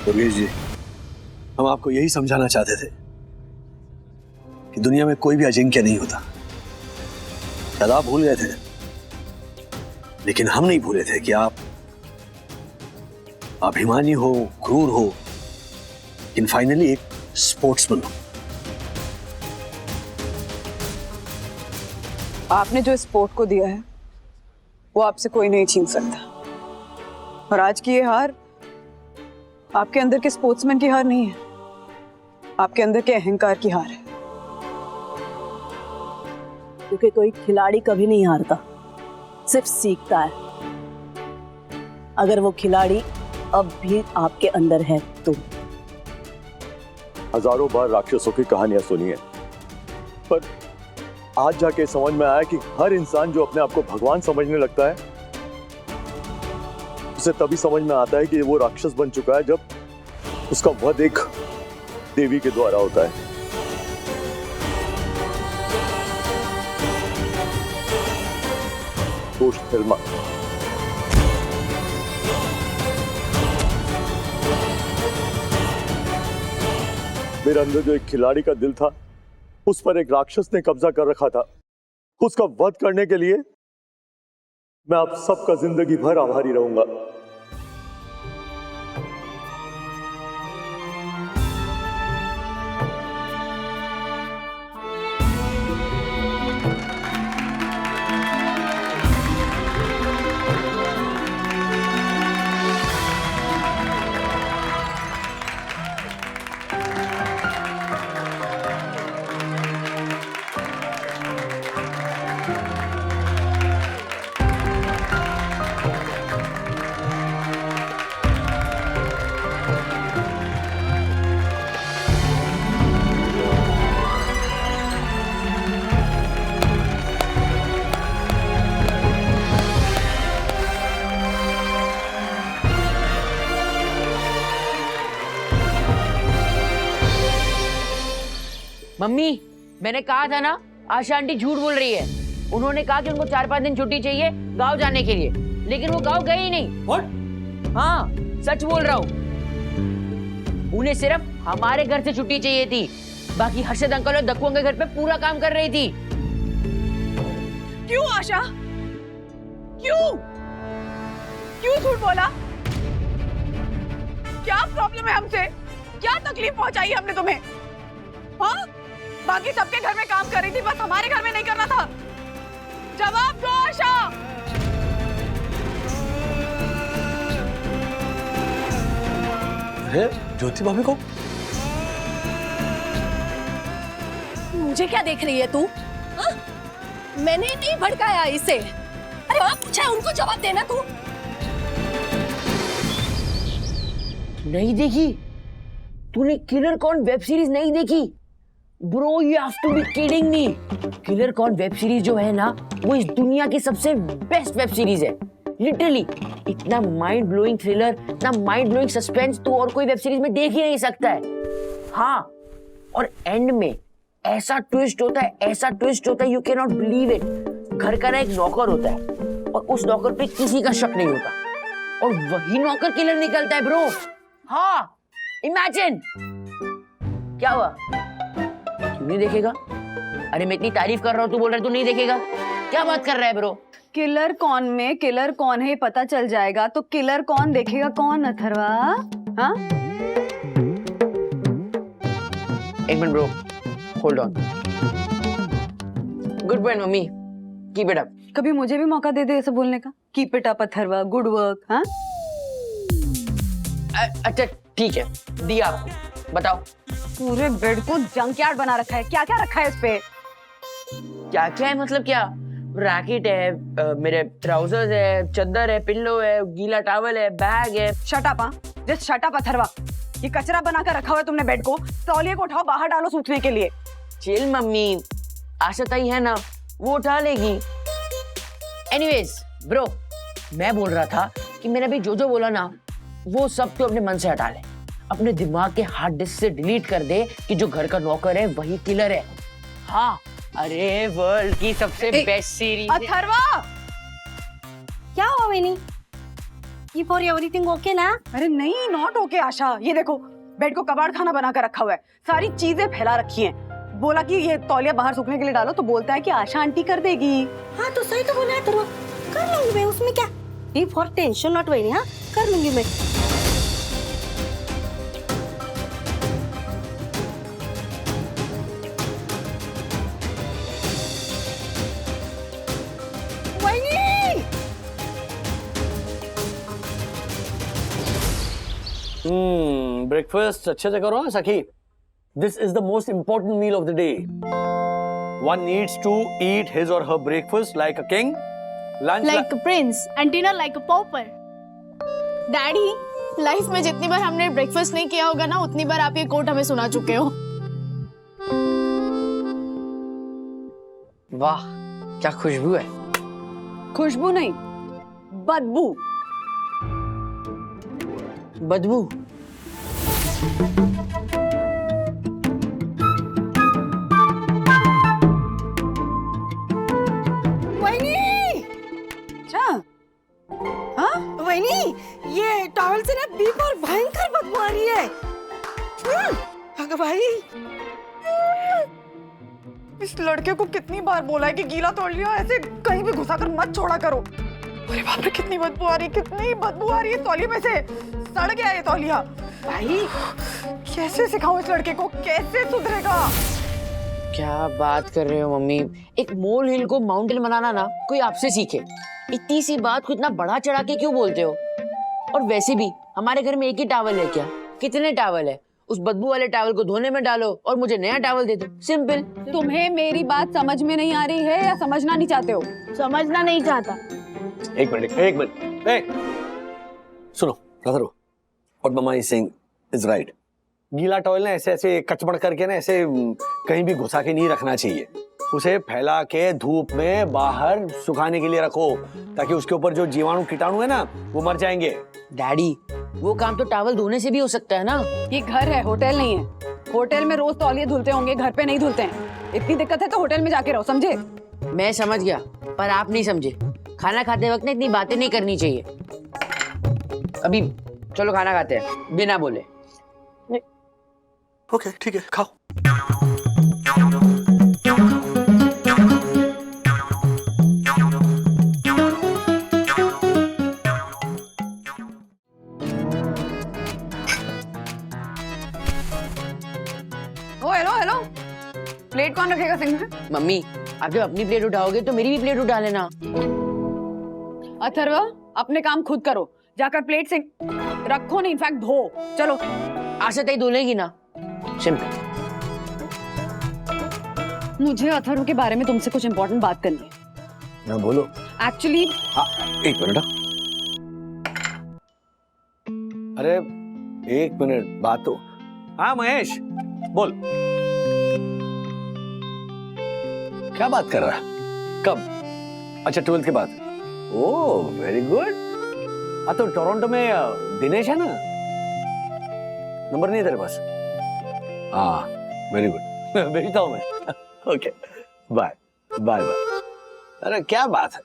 दुर्गेश जी, हम आपको यही समझाना चाहते थे कि दुनिया में कोई भी अजिंक्य नहीं होता। शायद आप भूल गए थे, लेकिन हम नहीं भूले थे कि आप अभिमानी हो, क्रूर हो, लेकिन फाइनली एक स्पोर्ट्समैन हो। आपने जो स्पोर्ट को दिया है वो आपसे कोई नहीं छीन सकता। और आज की ये हार आपके अंदर के स्पोर्ट्समैन की हार नहीं है, आपके अंदर के अहंकार की हार है। क्योंकि कोई खिलाड़ी कभी नहीं हारता, सिर्फ सीखता है। अगर वो खिलाड़ी अब भी आपके अंदर है तो। हजारों बार राक्षसों की कहानियां सुनी है, पर आज जाके समझ में आया कि हर इंसान जो अपने आप को भगवान समझने लगता है, उसे तभी समझ में आता है कि वो राक्षस बन चुका है जब उसका वध एक देवी के द्वारा होता है। कोच थेल्मा, मेरे अंदर जो एक खिलाड़ी का दिल था, उस पर एक राक्षस ने कब्जा कर रखा था। उसका वध करने के लिए मैं आप सबका जिंदगी भर आभारी रहूंगा। मम्मी, मैंने कहा था ना, आशा आंटी झूठ बोल रही है। उन्होंने कहा कि उनको 4-5 दिन छुट्टी चाहिए गांव जाने के लिए, लेकिन वो गांव गए ही नहीं। What? हाँ, सच बोल रहा हूँ। उन्हें सिर्फ हमारे घर से छुट्टी चाहिए थी, बाकी हर्षद अंकल और दक्कू अंकल घर पे पूरा काम कर रही थी। क्यों आशा? क्यों? क्यों झूठ बोला? क्या प्रॉब्लम है हमसे? क्या तकलीफ पहुंचाई हमने तुम्हें? हाँ? बाकी सबके घर में काम कर रही थी, बस हमारे घर में नहीं करना था। जवाब दो आशा। अरे ज्योति भाभी को मुझे क्या देख रही है तू? हाँ? मैंने नहीं भड़काया इसे। अरे हाँ, पूछा है उनको, जवाब देना तू। नहीं देखी? तूने किलर कौन वेब सीरीज नहीं देखी? Bro, you have to be kidding me. Killer कौन वेब सीरीज जो है ना, वो इस दुनिया की सबसे बेस्ट वेब सीरीज है। लिटरली इतना माइंड ब्लोइंग थ्रिलर, इतना माइंड ब्लोइंग सस्पेंस तो और कोई वेब सीरीज में देख ही नहीं सकता है। हाँ, और एंड में ऐसा ट्विस्ट होता है, ऐसा ट्विस्ट होता है, you can not believe it. घर का ना एक नौकर होता है और उस नौकर पे किसी का शक नहीं होता, और वही नौकर किलर निकलता है ब्रो। हाँ, इमेजिन। क्या हुआ, तू नहीं देखेगा? अरे मैं इतनी तारीफ कर रहा हूँ, तू बोल रहा है तू नहीं देखेगा? क्या बात कर रहा है ब्रो? किलर कौन में किलर कौन है पता चल जाएगा तो किलर कौन देखेगा कौन, अथर्वा? हाँ? एक minute bro, hold on. Good point mummy, keep it up. कभी मुझे भी मौका दे दे ऐसे बोलने का। Keep it up Atharva, good work. हाँ अच्छा ठीक है, दिया आपको, बताओ। पूरे बेड को जंकयार्ड बना रखा है, क्या क्या रखा है इस पे? क्या क्या है मतलब क्या? रैकेट है, मेरे ट्राउजर्स है, चद्दर है, पिल्लो है, गीला टॉवल है, बैग है। Shut up, just shut up Atharva. ये कचरा बनाकर रखा हुआ है तुमने बेड को। तौलिए को उठाओ, बाहर डालो सूखने के लिए। चिल मम्मी, आशा ताई है ना, वो उठा लेगी। एनीवेज ब्रो, मैं बोल रहा था कि मैंने अभी जो बोला ना, वो सब तो अपने मन से हटा ले। अपने दिमाग के हार्ड डिस्क से डिलीट कर दे कि जो घर का नौकर है वही किलर है। हाँ, अरे वर्ल्ड की सबसे बेस्ट सीरीज अथर्वा। क्या हुआ वैनी? ये फॉर एवरीथिंग ओके ना? अरे नहीं, नॉट ओके आशा। ये देखो, बेड को कबाड़ खाना बनाकर रखा हुआ है, सारी चीजें फैला रखी हैं। बोला कि ये तौलिया बाहर सूखने के लिए डालो, तो बोलता है कि आशा आंटी कर देगी। हाँ तो सही तो बोला है अथर्वा, कर लूंगी मैं, उसमें क्या? ये फॉर टेंशन नॉट वैनी। हाँ कर लूंगी मैं। ब्रेकफास्ट अच्छे से करो ना Sakhi. This is the most important meal of the day. One needs to eat his or her breakfast like a king, lunch like a prince and dinner like a pauper. Daddy, life में जितनी बार हमने breakfast नहीं किया होगा ना, उतनी बार आप ये कोट हमें सुना चुके हो। वाह, क्या खुशबू है। खुशबू नहीं, बदबू। बदबू? वैनी! अच्छा, हाँ वैनी, ये टॉवल से ना बीप और भयंकर बदबू आ रही है। अगर भाई, इस लड़के को कितनी बार बोला है कि गीला तौलिया ऐसे कहीं भी घुसाकर मत छोड़ा करो। अरे बाप रे, कितनी बदबू आ रही है, कितनी बदबू आ रही है तौलिया में से। सड़ गया ये तौलिया। भाई कैसे सिखाऊं इस लड़के को, कैसे सुधरेगा? क्या बात कर रहे हो मम्मी? एक मोल हिल को माउंटेन बनाना ना कोई आपसे सीखे। इतनी सी बात को इतना बड़ा चढ़ा के क्यों बोलते हो? और वैसे भी हमारे घर में एक ही टॉवल है क्या? कितने टॉवल है? उस बदबू वाले टॉवल को धोने में डालो और मुझे नया टॉवल दे दो, सिंपल। तुम्हें मेरी बात समझ में नहीं आ रही है या समझना नहीं चाहते हो? समझना नहीं चाहता। एक मिनट, सुनो रहो। और मम्मा इज सेइंग इज राइट। गीला टॉवल ना ऐसे ऐसे कचबड़ करके ना ऐसे कहीं भी घुसा के नहीं रखना चाहिए। उसे फैला के धूप में बाहर सुखाने के लिए रखो, ताकि उसके ऊपर जो जीवाणु कीटाणु है ना, वो मर जाएंगे। डैडी, वो काम तो टॉवल धोने से भी हो सकता है ना। ये घर है, होटल नहीं है। होटल में रोज तौलिए धुलते होंगे, घर पे नहीं धुलते हैं। इतनी दिक्कत है तो होटल में जाके रहो, समझे? मैं समझ गया, पर आप नहीं समझे। खाना खाते वक्त ना इतनी बातें नहीं करनी चाहिए। अभी चलो खाना खाते हैं बिना बोले। ओके ठीक है, खाओ। ओ हेलो, प्लेट कौन रखेगा सिंक में? मम्मी, आप जब अपनी प्लेट उठाओगे तो मेरी भी प्लेट उठा लेना। अथर्वा, अपने काम खुद करो। जाकर प्लेट सिंक रखो, नहीं इनफैक्ट धो। चलो। आशा ताई धुलेगी ना, सिंपल। मुझे अथर्व के बारे में तुमसे कुछ इंपॉर्टेंट बात करनी है। ना बोलो। एक्चुअली एक मिनट। अरे एक मिनट, बात तो। हाँ महेश, बोल। क्या बात कर रहा है? कब? अच्छा 12th के बाद। Oh very good. तो टोरंटो में दिनेश है ना? नंबर नहीं है तेरे पास? हाँ वेरी गुड, भेजता हूँ मैं। Okay bye bye bye. अरे क्या बात है।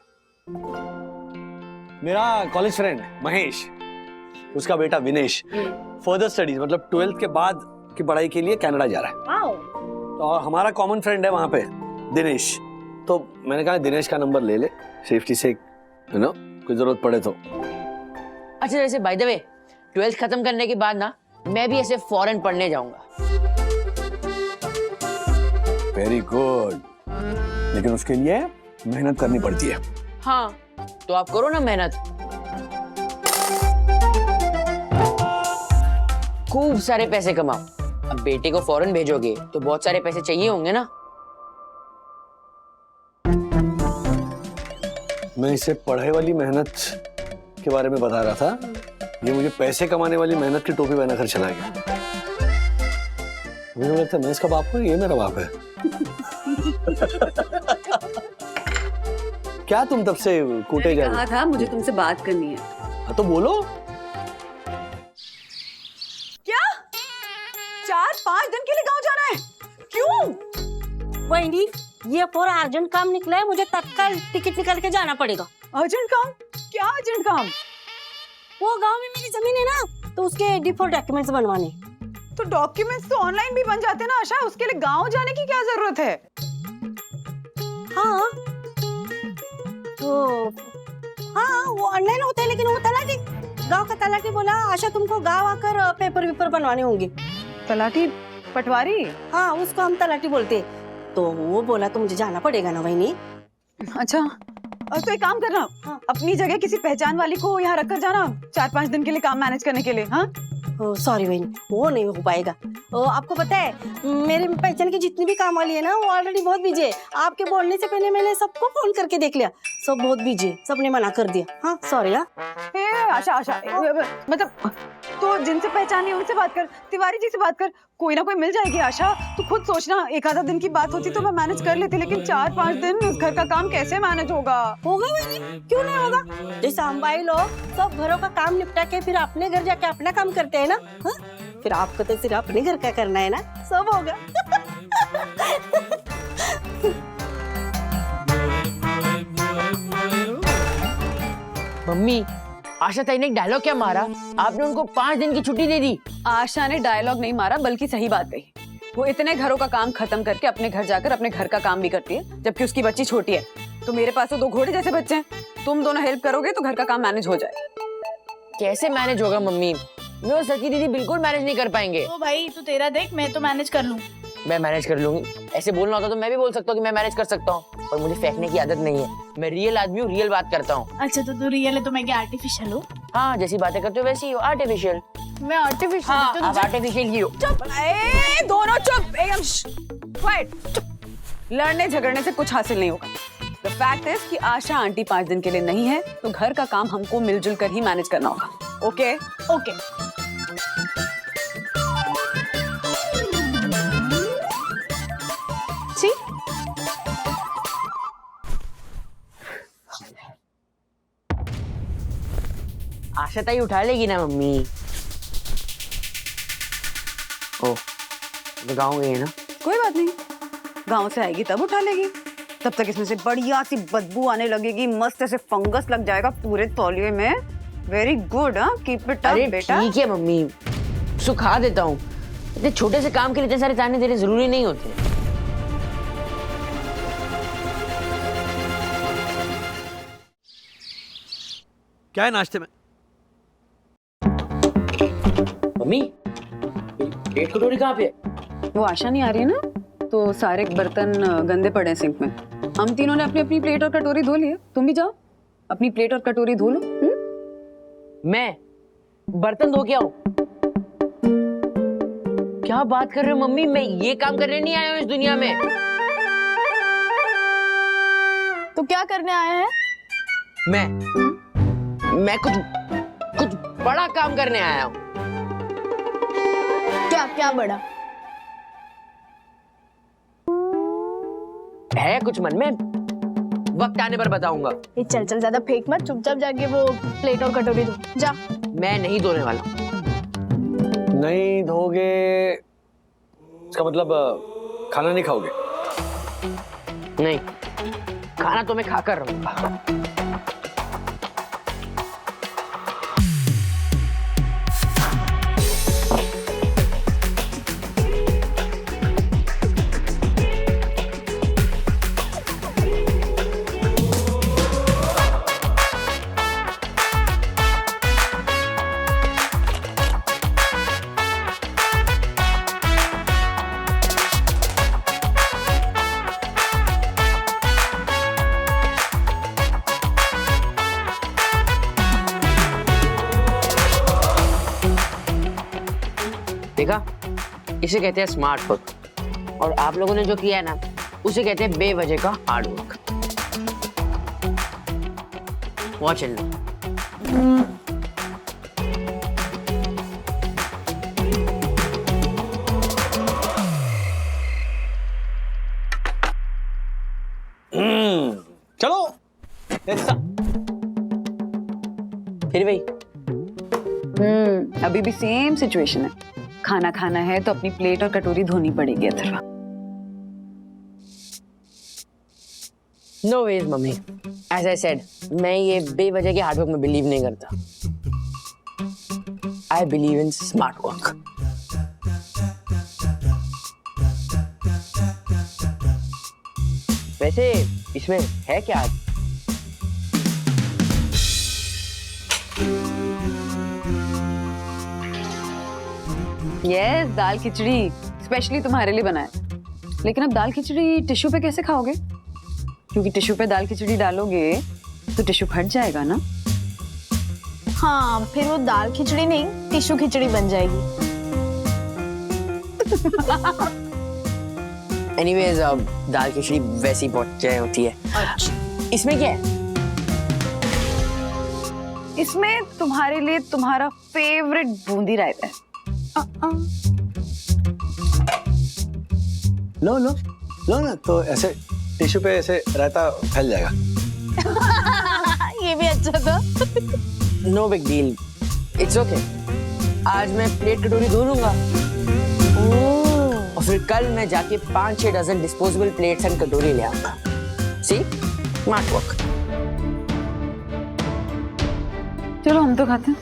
मेरा कॉलेज फ्रेंड महेश, उसका बेटा विनेश फर्दर स्टडीज मतलब 12th के बाद की पढ़ाई के लिए कनाडा जा रहा है। और हमारा कॉमन फ्रेंड है वहां पे दिनेश। तो मैंने कहा दिनेश का नंबर ले ले, सेफ्टी से, यू नो, कोई जरूरत पड़े तो। अच्छा वैसे बाय द वे, 12th खत्म करने के बाद ना मैं भी ऐसे फॉरेन पढ़ने जाऊंगा। वेरी गुड, लेकिन उसके लिए मेहनत करनी पड़ती है। हाँ, तो आप करो ना मेहनत, खूब सारे पैसे कमाओ। अब बेटे को फॉरेन भेजोगे तो बहुत सारे पैसे चाहिए होंगे ना। मैं इसे पढ़ाई वाली मेहनत के बारे में बता रहा था, ये मुझे पैसे कमाने वाली मेहनत की टोपी पहना कर चला गया। मुझे लगता है मैं इसका बाप हूँ, ये मेरा बाप है। क्या तुम तब से कूटे जा रही कहा था मुझे तुमसे बात करनी है। हाँ तो बोलो। क्या 4-5 दिन के लिए गांव जाना है? क्यों? वही ये पूरा अर्जेंट काम निकला है, मुझे तत्काल टिकट निकाल के जाना पड़ेगा। अर्जेंट काम? क्या अर्जेंट काम? वो गांव में मेरी जमीन है ना, तो उसके डिफॉल्ट डॉक्यूमेंट्स बनवाने। तो डॉक्यूमेंट्स तो ऑनलाइन भी बन जाते हैं ना आशा, उसके लिए गांव जाने की क्या जरूरत है? हाँ तो हाँ वो ऑनलाइन होता है, लेकिन वो तलाटी, गांव का तलाटी बोला आशा तुमको गांव आकर पेपर वेपर बनवाने होंगे। तलाटी पटवारी? हाँ उसको हम तलाटी बोलते हैं। तो वो बोला तो मुझे जाना पड़ेगा ना वही। अच्छा तो एक काम करना, अपनी जगह किसी पहचान वाली को यहाँ रख कर जाना 4-5 दिन के लिए काम मैनेज करने के लिए। हाँ सॉरी बहन, वो नहीं हो पाएगा। आपको पता है मेरे पहचान की जितनी भी काम वाली है ना, वो ऑलरेडी बहुत बिजी है। आपके बोलने से पहले मैंने सबको फोन करके देख लिया, सब बहुत बिजी है, सबने मना कर दिया। हाँ सॉरी। आशा मतलब तो जिनसे पहचानी उनसे बात कर, तिवारी जी से बात कर, कोई ना कोई मिल जाएगी। आशा तू खुद सोचना, एक आधा दिन की बात होती तो मैं मैनेज कर लेती, लेकिन 4-5 दिन इस घर का काम कैसे मैनेज होगा? होगा भाई, क्यों नहीं होगा? जैसे हम भाई लोग सब घरों का काम निपटा के फिर अपने घर जाके अपना काम करते हैं ना, हाँ? फिर आपको तो सिर्फ अपने घर का करना है ना, सब होगा। मम्मी, आशा ताई ने एक डायलॉग क्या मारा? आपने उनको 5 दिन की छुट्टी दे दी। आशा ने डायलॉग नहीं मारा, बल्कि सही बात कही। वो इतने घरों का काम खत्म करके अपने घर जाकर अपने घर का काम भी करती है, जबकि उसकी बच्ची छोटी है। तो मेरे पास तो 2 घोड़े जैसे बच्चे हैं, तुम दोनों हेल्प करोगे तो घर का काम मैनेज हो जाए। कैसे मैनेज होगा मम्मी? मैं और सची दीदी बिल्कुल मैनेज नहीं कर पाएंगे। तो भाई तू तेरा देख, मैं तो मैनेज कर लूँ। मैं मैनेज कर लूंगी। ऐसे बोलना होता तो मैं भी बोल सकता हूँ कि मैं मैनेज कर सकता हूँ, पर मुझे फेंकने की आदत नहीं है। मैं रियल आदमी हूँ, रियल बात करता हूँ। अच्छा तो तू रियल है तो मैं क्या आर्टिफिशियल हूँ? हाँ, जैसी बातें करते हो वैसी हो, आर्टिफिशियल। मैं आर्टिफिशियल? हाँ, आप आर्टिफिशियल ही हो। चुप, दोनों चुप, एकदम क्वाइट। लड़ने झगड़ने से कुछ हासिल नहीं होगा। द फैक्ट इज कि आशा आंटी 5 दिन के लिए नहीं है, तो घर का काम हमको मिलजुल कर ही मैनेज करना होगा। Okay okay. आशा ताई उठा लेगी ना मम्मी? ओ, तो गाँव गई है ना? कोई बात नहीं, गांव से आएगी तब उठा लेगी। तब तक इसमें से बढ़िया सी बदबू आने लगेगी, मस्त ऐसे फंगस लग जाएगा पूरे तौलिए में। वेरी गुड, हाँ, कीप इट अप बेटा। ठीक है मम्मी, सुखा देता हूँ। इतने छोटे से काम के लिए इतने सारे ताने देने जरूरी नहीं होते। क्या है नाश्ते में? मम्मी, प्लेट कटोरी कहाँ पे है? वो आशा नहीं आ रही है ना, तो सारे बर्तन गंदे पड़े हैं सिंक में। हम तीनों ने अपनी अपनी प्लेट और कटोरी धो ली है। तुम भी जाओ, अपनी प्लेट और कटोरी धो लो। मैं बर्तन धो के आऊं? क्या बात कर रहे हो मम्मी? मैं ये काम करने नहीं आया हूँ इस दुनिया में। तो क्या करने आया है? मैं कुछ बड़ा काम करने आया हूँ। क्या बड़ा है? कुछ मन में, वक्त आने पर बताऊंगा। चल ज्यादा फेंक मत, चुपचाप जाके वो प्लेट और कटोरी धो जा। मैं नहीं धोने वाला। नहीं धोगे इसका मतलब खाना नहीं खाओगे? नहीं, खाना तो मैं खाकर रहूंगा। इसे कहते हैं स्मार्ट वर्क, और आप लोगों ने जो किया है ना उसे कहते हैं बेवजह का हार्ड वर्क। वॉच एंड चलो फिर भाई अभी भी सेम सिचुएशन है। खाना खाना है तो अपनी प्लेट और कटोरी धोनी पड़ेगी Atharva. No ways mummy, as I said, मैं ये बेवजह के हार्डवर्क में बिलीव नहीं करता। I believe in smart work. वैसे इसमें है क्या? यस, दाल खिचड़ी स्पेशली तुम्हारे लिए बनाया। लेकिन अब दाल खिचड़ी टिश्यू पे कैसे खाओगे? क्योंकि टिश्यू पे दाल खिचड़ी डालोगे तो टिश्यू फट जाएगा ना। हाँ, फिर वो दाल खिचड़ी नहीं टिश्यू खिचड़ी बन जाएगी। एनीवेज, दाल खिचड़ी वैसी बहुत जय होती है। अच्छा, इसमें क्या है? इसमें तुम्हारे लिए तुम्हारा फेवरेट बूंदी रायता है। लो लो लो ना, तो ऐसे टिश्यू पे ऐसे रायता फैल जाएगा। ये भी अच्छा था। No big deal, it's okay. आज मैं प्लेट कटोरी धो लूंगा और फिर कल मैं जाके 5-6 डजन डिस्पोजेबल प्लेट्स एंड कटोरी ले आऊंगा। सी, स्मार्ट वर्क। चलो हम तो खाते हैं।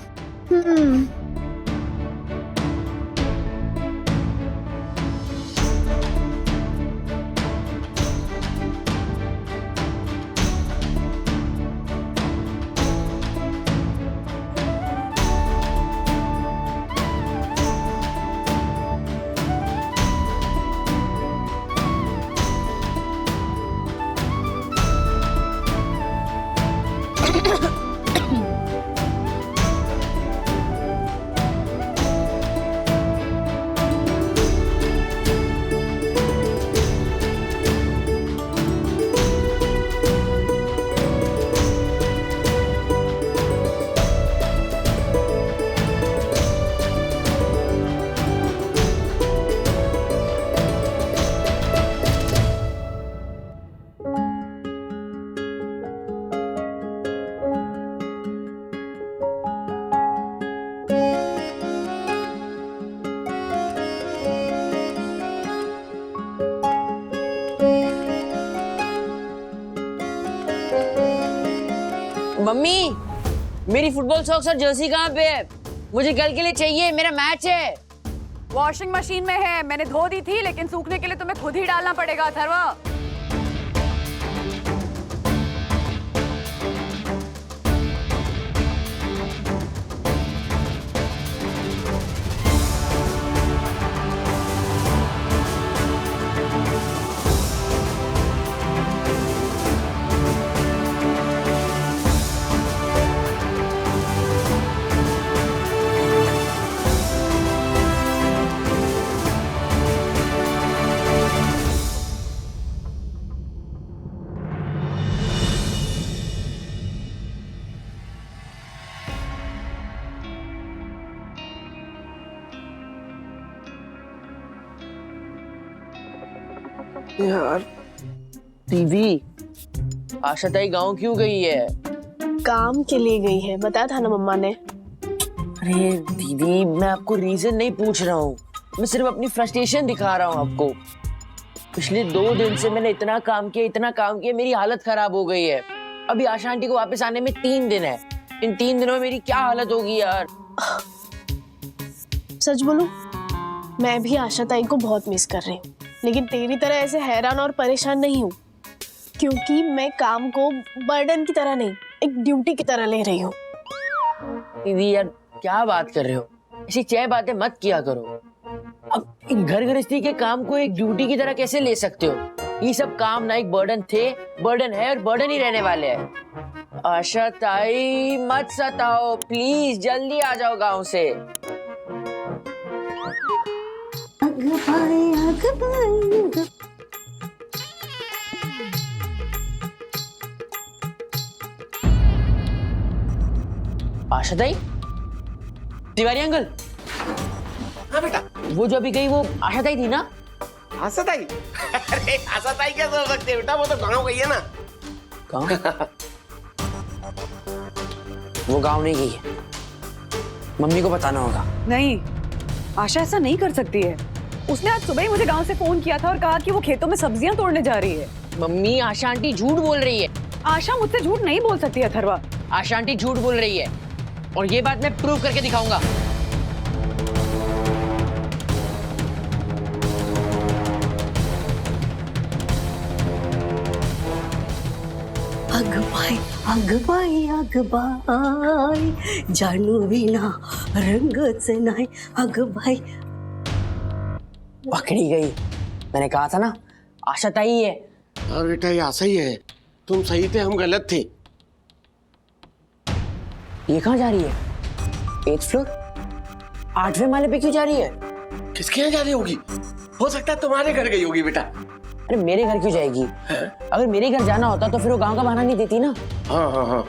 मम्मी, मेरी फुटबॉल सॉक्स और जर्सी कहाँ पे है? मुझे कल के लिए चाहिए, मेरा मैच है। वॉशिंग मशीन में है, मैंने धो दी थी, लेकिन सूखने के लिए तुम्हें खुद ही डालना पड़ेगा अथर्वा। यार, दीदी आशा ताई गाँव क्यों गई है? काम के लिए गई है, बताया था ना मम्मा ने। अरे दीदी, मैं आपको रीजन नहीं पूछ रहा हूँ, मैं सिर्फ अपनी फ्रस्ट्रेशन दिखा रहा हूँ आपको। पिछले 2 दिन से मैंने इतना काम किया, मेरी हालत खराब हो गई है। अभी आशा आंटी को वापस आने में 3 दिन है। इन 3 दिनों में मेरी क्या हालत होगी यार। सच बोलूं, मैं भी आशा ताई को बहुत मिस कर रही हूँ, लेकिन तेरी तरह ऐसे हैरान और परेशान नहीं हूँ, क्योंकि मैं काम को बर्डन की तरह नहीं, एक ड्यूटी की तरह ले रही हूँ। दीदी यार, क्या बात कर रहे हो? ऐसी चाय बातें मत किया करो। अब घर गृहस्थी के काम को एक ड्यूटी की तरह कैसे ले सकते हो? ये सब काम ना एक बर्डन थे, बर्डन है और बर्डन ही रहने वाले हैं। आशा ताई मत सताओ प्लीज, जल्दी आ जाओ गांव से। आशा ताई, तिवारी अंकल। हाँ बेटा। वो जो अभी गई वो आशा ताई थी ना? आशा ताई? अरे आशा ताई कैसे हो सकती है बेटा, वो तो गाँव गई है ना। गाँव? वो गाँव नहीं गई है, मम्मी को बताना होगा। नहीं, आशा ऐसा नहीं कर सकती है। उसने आज सुबह ही मुझे गांव से फोन किया था और कहा कि वो खेतों में सब्जियां तोड़ने जा रही है। मम्मी, आशा आंटी झूठ बोल रही है। आशा मुझसे झूठ नहीं बोल सकती है अथर्वा। आशा आंटी झूठ बोल रही है और ये बात मैं प्रूव करके दिखाऊंगा। अगबाई जानू विना रंगच नाही अगबाई। पकड़ी गई। मैंने कहा था ना, आशा ताई है। और बेटा ये आशा ही है, तुम सही थे, हम गलत थे। ये कहाँ जा रही है? 8th floor? 8वें माले पे क्यों जा रही है? किसके यहाँ जा रही होगी? हो सकता है तुम्हारे घर गई होगी बेटा। अरे मेरे घर क्यों जाएगी? अगर मेरे घर जाना होता तो फिर वो गांव का बहाना नहीं देती ना। हाँ हाँ हाँ।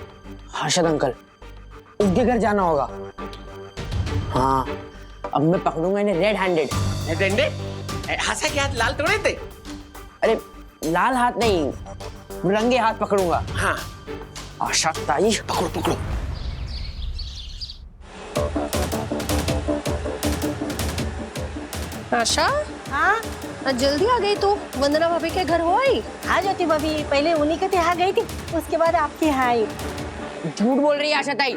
हर्षद अंकल, उनके घर जाना होगा। हाँ, अब मैं पकड़ूंगा इन्हें red handed. Red handed? Asha के हाथ लाल तोड़े थे? अरे लाल हाथ नहीं, रंगे हाथ पकड़ूंगा। हाँ। आशा ताई, पकड़ो पकड़ो। आशा, हाँ आज जल्दी आ गई तू। वंदना भाभी के घर हो आई? हाँ ज्योति भाभी, पहले उन्हीं के यहाँ गई थी, उसके बाद आपके यहाँ आई। झूठ बोल रही है आशा ताई,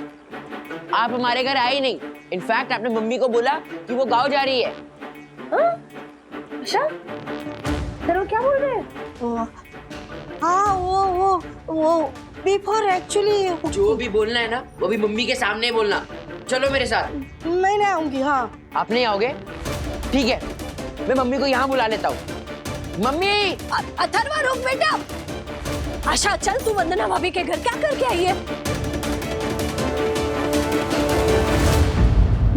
आप हमारे घर आई नहीं। इनफैक्ट आपने मम्मी को बोला कि वो गांव जा रही है। आशा, तेरे क्या बोल रहे हैं? हाँ वो बिफोर एक्चुअली। जो भी बोलना है ना, वो भी मम्मी के सामने बोलना। चलो मेरे साथ। मैं नहीं आऊंगी। हाँ आप नहीं आओगे? ठीक है, मैं मम्मी को यहाँ बुला लेता हूँ। मम्मी! अथर्वा रुक बेटा। आशा चल, तू वंदना भाभी के घर क्या करके आई है?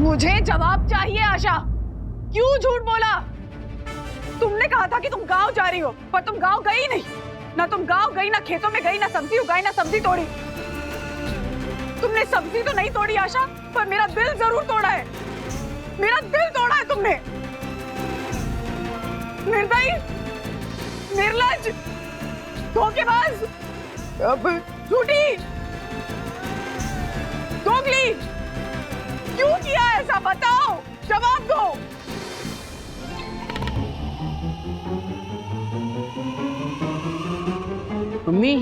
मुझे जवाब चाहिए आशा, क्यों झूठ बोला? तुमने कहा था कि तुम गांव जा रही हो, पर तुम गांव गई नहीं। ना तुम गांव गई, ना खेतों में गई, ना सब्जी उगाई, ना सब्जी तोड़ी। तुमने सब्जी तो नहीं तोड़ी आशा, पर मेरा दिल जरूर तोड़ा है। मेरा दिल तोड़ा है तुमने। निर्दयी, निर्लज्ज, धोखेबाज, झूठी, दोगली। क्यों किया ऐसा? बताओ, जवाब दो। मम्मी,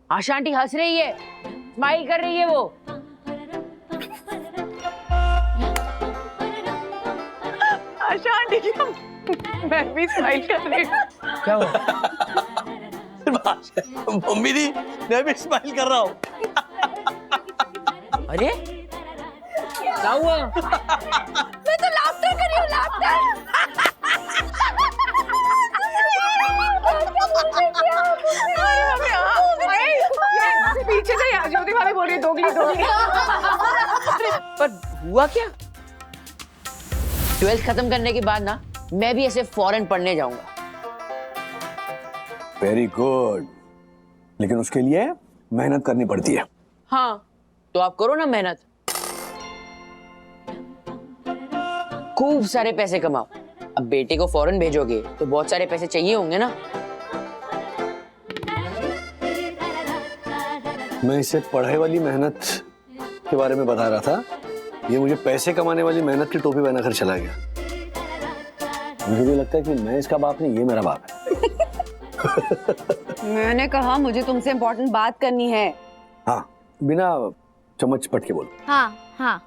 आशा आंटी हंस रही है, स्माइल कर रही है वो। आशा आंटी की मैं भी स्माइल कर रही हूँ। क्या हुआ? मम्मी दी, मैं भी स्माइल कर रहा हूँ। अरे क्या हुआ? मैं तो लाफ्टर कर रही हूँ, लाफ्टर। पीछे से आ ज्योति भाभी बोल रही है, दोगली दोगली। पर हुआ क्या? 12th खत्म करने के बाद ना मैं भी ऐसे फॉरेन पढ़ने जाऊंगा। वेरी गुड, लेकिन उसके लिए मेहनत करनी पड़ती है। हाँ, तो आप करो ना मेहनत, खूब सारे पैसे कमाओ। अब बेटे को फॉरेन भेजोगे तो बहुत सारे पैसे चाहिए होंगे ना। मैं इसे पढ़ाई वाली मेहनत के बारे में बता रहा था, ये मुझे पैसे कमाने वाली मेहनत की टोपी पहनाकर चला गया। मुझे भी लगता है कि मैं इसका बाप नहीं, ये मेरा बाप है। मैंने कहा मुझे तुमसे इम्पोर्टेंट बात करनी है। हाँ, बिना चम्मच पट के बोलो। हाँ हाँ।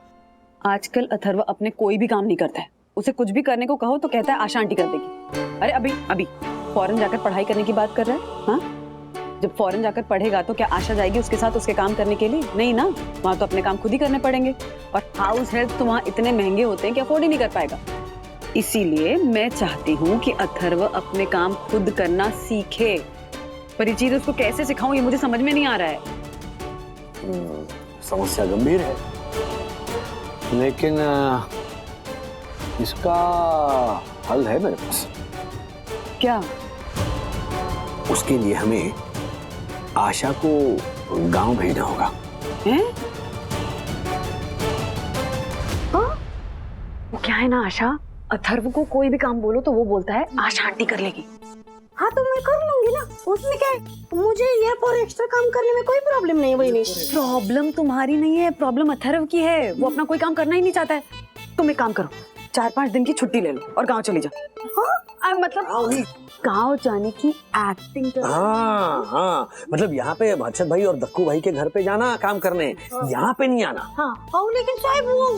आजकल अथर्व अपने कोई भी काम नहीं करता है। उसे कुछ भी करने को कहो तो कहता है आशा आंटी कर देगी। अरे अभी फॉरेन जाकर पढ़ाई करने की बात कर रहा है। हाँ, जब फॉरेन जाकर पढ़ेगा तो क्या आशा जाएगी उसके साथ उसके काम करने के लिए? नहीं ना, वहाँ तो अपने काम खुद ही करने पड़ेंगे। और हाउस हेल्प तो वहाँ इतने महंगे होते हैं कि अफोर्ड ही नहीं कर पाएगा। इसीलिए मैं चाहती हूँ कि अथर्व अपने काम खुद करना सीखे। पर ये चीज उसको कैसे सिखाऊं, ये मुझे समझ में नहीं आ रहा है। समस्या गंभीर है, लेकिन इसका हल है मेरे पास। क्या? उसके लिए हमें आशा को गांव भेजना होगा। हैं? हाँ? वो क्या है ना आशा, अथर्व को कोई भी काम बोलो तो वो बोलता है आशा आंटी कर लेगी। हाँ तो मैं कर लूंगी ना, उसमें क्या है, मुझे ये पर एक्स्ट्रा काम करने में कोई प्रॉब्लम नहीं है। वही प्रॉब्लम तुम्हारी नहीं है, प्रॉब्लम अथर्व की है। वो अपना कोई काम करना ही नहीं चाहता है। तुम एक काम करो, 4-5 दिन की छुट्टी ले लो और गांव चली जाओ। हाँ? मतलब गांव जाने की एक्टिंग कर। हाँ हाँ, मतलब यहाँ पे हर्षद भाई और दक्कू भाई के घर पे जाना काम करने, यहाँ पे नहीं आना। हाँ लेकिन साहब वो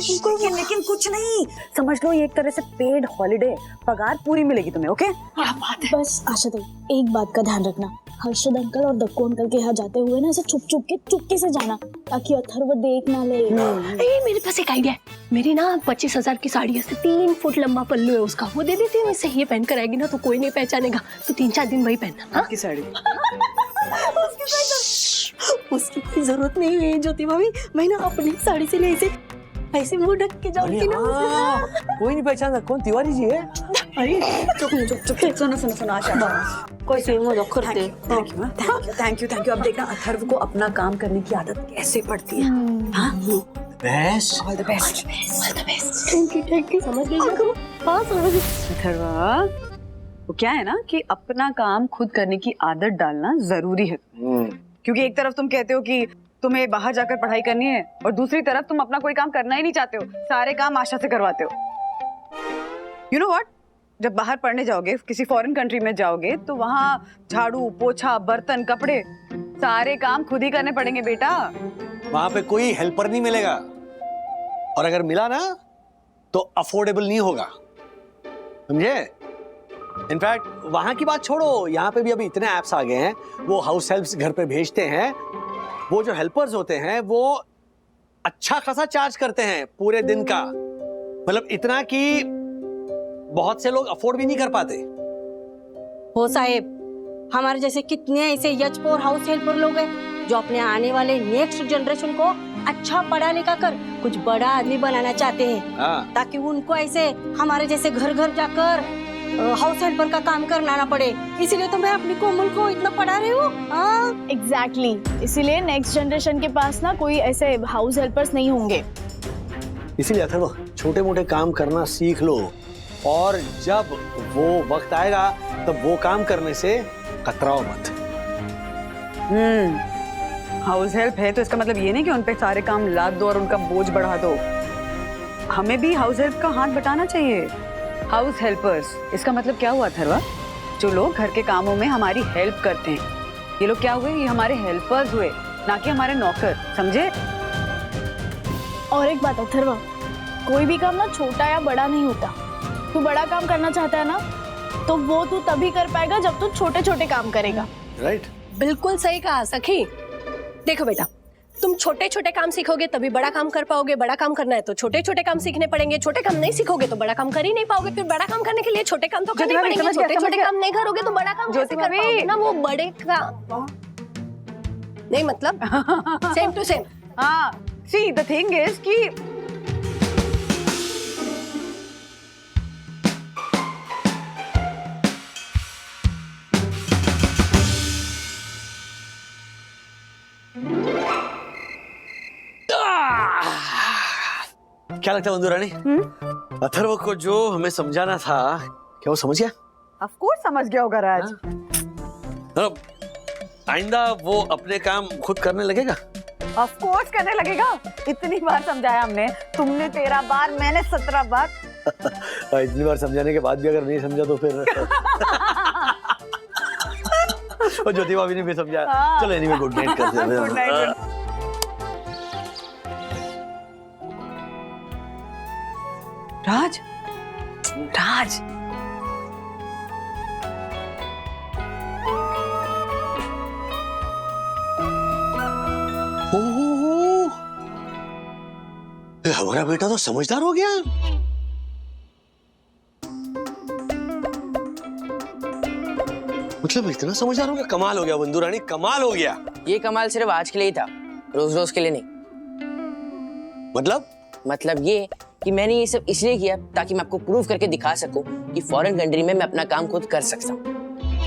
लेकिन कुछ नहीं, समझ लो ये एक तरह से पेड हॉलिडे, पगार पूरी मिलेगी तुम्हें। ओके? क्या बात है। बस आशा ताई एक बात का ध्यान रखना, हर्षद अंकल और दक्कू अंकल के यहाँ जाते हुए ना ऐसे चुपके से जाना, ताकि अथर्व देख ना ले। मेरे पास एक आइडिया है, मेरी ना 25,000 की साड़ी है, 3 फुट लंबा पल्लू है उसका, वो दे देती है। वैसे ये पहन कर आएगी ना तो कोई नहीं पहचानेगा, तो 3-4 दिन वही पहनना। की साड़ी उसकी कोई जरूरत नहीं है ज्योति भाभी, मैं ना अपनी साड़ी से ऐसे ऐसे मुंह ढक के जाऊंगी ना। कोई नहीं पहचानता, कौन तिवारी जी है? अरे चुप सुनो आशा, कोई से मजाक करते। Thank you. अब देखना अथर्व को अपना काम करने की आदत कैसे पड़ती है। हाँ? Best. All the best. Thank you. समझ गई? हाँ समझ गई। अथर्वा, वो क्या है ना कि अपना काम खुद करने की आदत डालना जरूरी है। क्योंकि एक तरफ तुम कहते हो कि तुम्हें बाहर जाकर पढ़ाई करनी है और दूसरी तरफ तुम अपना कोई काम करना ही नहीं चाहते हो, सारे काम आशा से करवाते हो। यू नो व्हाट, जब बाहर पढ़ने जाओगे, किसी फॉरेन कंट्री में जाओगे, तो वहाँ झाड़ू पोछा बर्तन कपड़े सारे काम खुद ही करने पड़ेंगे बेटा। वहां पे कोई हेल्पर नहीं मिलेगा, और अगर मिला ना तो अफोर्डेबल नहीं होगा, समझे? इनफैक्ट वहां की बात छोड़ो, यहाँ पे भी अभी इतने ऐप्स आ गए हैं, वो हाउस हेल्प्स घर पे भेजते हैं। वो जो हेल्पर्स होते हैं वो अच्छा खासा चार्ज करते हैं पूरे दिन का, मतलब इतना कि बहुत से लोग अफोर्ड भी नहीं कर पाते। हो साहेब, हमारे जैसे कितने ऐसे यजपोर हाउस हेल्पर लोग हैं जो अपने आने वाले नेक्स्ट जनरेशन को अच्छा पढ़ा लिखा कर कुछ बड़ा आदमी बनाना चाहते हैं, ताकि उनको ऐसे हमारे जैसे घर घर जाकर हाउस हेल्पर का काम करना ना पड़े। इसीलिए तो मैं अपनी कोमल को इतना पढ़ा रही हूँ। एग्जैक्टली, इसीलिए नेक्स्ट जनरेशन के पास ना कोई ऐसे हाउस हेल्पर्स नहीं होंगे। इसीलिए अथर्व छोटे मोटे काम करना सीख लो, और जब वो वक्त आएगा तब वो काम करने से कतराओ मत। हाउस हेल्प है तो इसका मतलब ये नहीं कि उन पे सारे काम लाद दो और उनका बोझ बढ़ा दो। हमें भी हाउस हेल्प का हाथ बटाना चाहिए। हाउस हेल्पर्स, इसका मतलब क्या हुआ अथर्वा? जो लोग घर के कामों में हमारी हेल्प करते हैं, ये लोग क्या हुए? ये हमारे हेल्पर्स हुए, ना कि हमारे नौकर, समझे? और एक बात अथर्वा, कोई भी काम ना छोटा या बड़ा नहीं होता। तू बड़ा काम करना चाहता है ना, तो वो तू तभी कर पाएगा जब तू छोटे छोटे काम करेगा। राइट? बिल्कुल सही कहा सखी। देखो बेटा, तुम छोटे छोटे काम सीखोगे तभी बड़ा काम कर पाओगे। बड़ा काम करना है तो छोटे छोटे काम सीखने पड़ेंगे। छोटे काम नहीं सीखोगे तो बड़ा काम कर ही नहीं पाओगे। फिर बड़ा काम करने के लिए छोटे काम तो करने पड़ेंगे। छोटे छोटे काम नहीं करोगे तो बड़ा काम कैसे कर पाओगे ना? वो बड़े काम नहीं, मतलब सेम टू सेम। हाँ, सी द थिंग इज कि क्या लगता है बंधु रानी, अथर्व को जो हमें समझाना था, क्या वो समझ गया? ऑफ कोर्स समझ गया होगा राज। मतलब आइंदा वो अपने काम खुद करने लगेगा? ऑफ कोर्स करने लगेगा। इतनी बार समझाया हमने, तुमने 13 बार, मैंने 17 बार। इतनी बार समझाने के बाद भी अगर नहीं समझा तो फिर और ज्योति भाभी ने भी समझाया। चलो एनीवे, गुड नाइट करते हैं। Good night. राज, राज, हमारा बेटा तो समझदार हो गया। मतलब इतना समझदार हो गया, कमाल हो गया बंधु रानी, कमाल हो गया। ये कमाल सिर्फ आज के लिए ही था, रोज रोज के लिए नहीं। मतलब ये कि मैंने ये सब इसलिए किया ताकि मैं आपको प्रूव करके दिखा सकूं कि फॉरेन कंट्री में मैं अपना काम खुद कर सकता हूँ।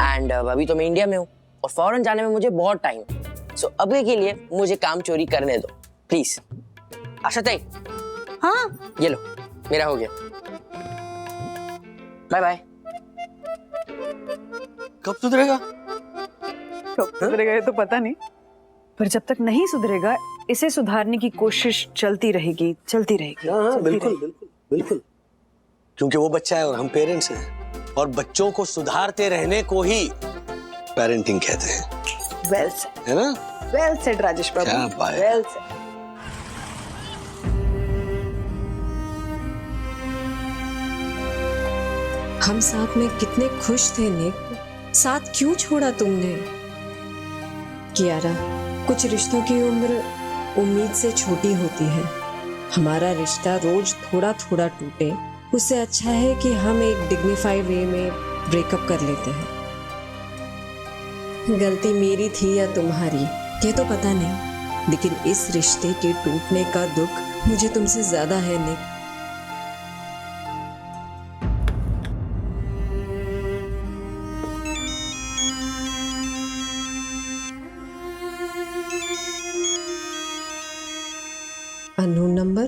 एंड अभी तो मैं इंडिया में हूँ और फॉरेन जाने में मुझे बहुत टाइम है। सो अभी के लिए मुझे काम चोरी करने दो प्लीज। आशा ताई, हाँ ये लो, मेरा हो गया। Bye bye. कब सुधरेगा? कब सुधरेगा ये तो पता नहीं, पर जब तक नहीं सुधरेगा इसे सुधारने की कोशिश चलती रहेगी, चलती रहेगी। हाँ, बिल्कुल बिल्कुल बिल्कुल, क्योंकि वो बच्चा है और हम पेरेंट्स हैं, और बच्चों को सुधारते रहने को ही पेरेंटिंग कहते हैं। वेल सेड, है ना? वेल सेड राजेश बाबू, क्या बात है। Well said. हम साथ में कितने खुश थे निक, साथ क्यों छोड़ा तुमने? कियारा, कुछ रिश्तों की उम्र उम्मीद से छोटी होती है। हमारा रिश्ता रोज थोड़ा थोड़ा टूटे, उससे अच्छा है कि हम एक डिग्निफाइड वे में ब्रेकअप कर लेते हैं। गलती मेरी थी या तुम्हारी ये तो पता नहीं, लेकिन इस रिश्ते के टूटने का दुख मुझे तुमसे ज्यादा है निक। अननोन नंबर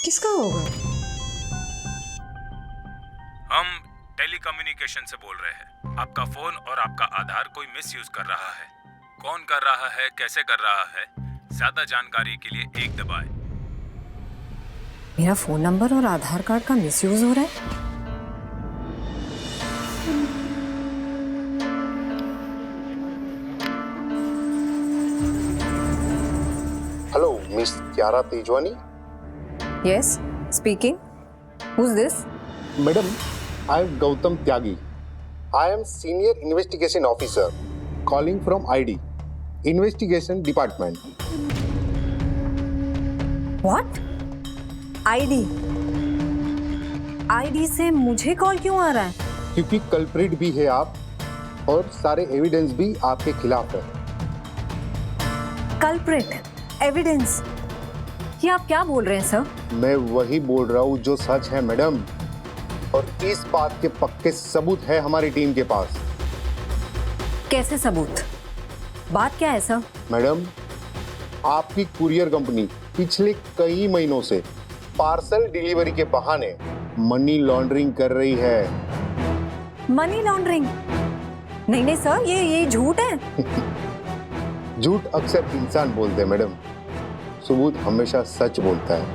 किसका होगा? हम टेलीकम्युनिकेशन से बोल रहे हैं। आपका फोन और आपका आधार कोई मिसयूज कर रहा है। कौन कर रहा है, कैसे कर रहा है, ज्यादा जानकारी के लिए 1 दबाएं। मेरा फोन नंबर और आधार कार्ड का मिसयूज हो रहा है। Hello miss Kiara Tejwani. Yes speaking, who is this? Madam, I am Gautam Tyagi. I am senior investigation officer calling from ID investigation department. What? ID? ID से मुझे कॉल क्यों आ रहा है? क्योंकि कल्प्रिट भी है आप और सारे एविडेंस भी आपके खिलाफ है। कल्प्रिट? एविडेंस? ये आप क्या बोल रहे हैं सर? मैं वही बोल रहा हूँ जो सच है मैडम, और इस बात के पक्के सबूत है हमारी टीम के पास। कैसे सबूत? बात क्या है सर? मैडम, आपकी कुरियर कंपनी पिछले कई महीनों से पार्सल डिलीवरी के बहाने मनी लॉन्ड्रिंग कर रही है। Money laundering? नहीं नहीं सर, ये झूठ है। झूठ अक्सर इंसान बोलते हैं मैडम, सबूत हमेशा सच बोलता है।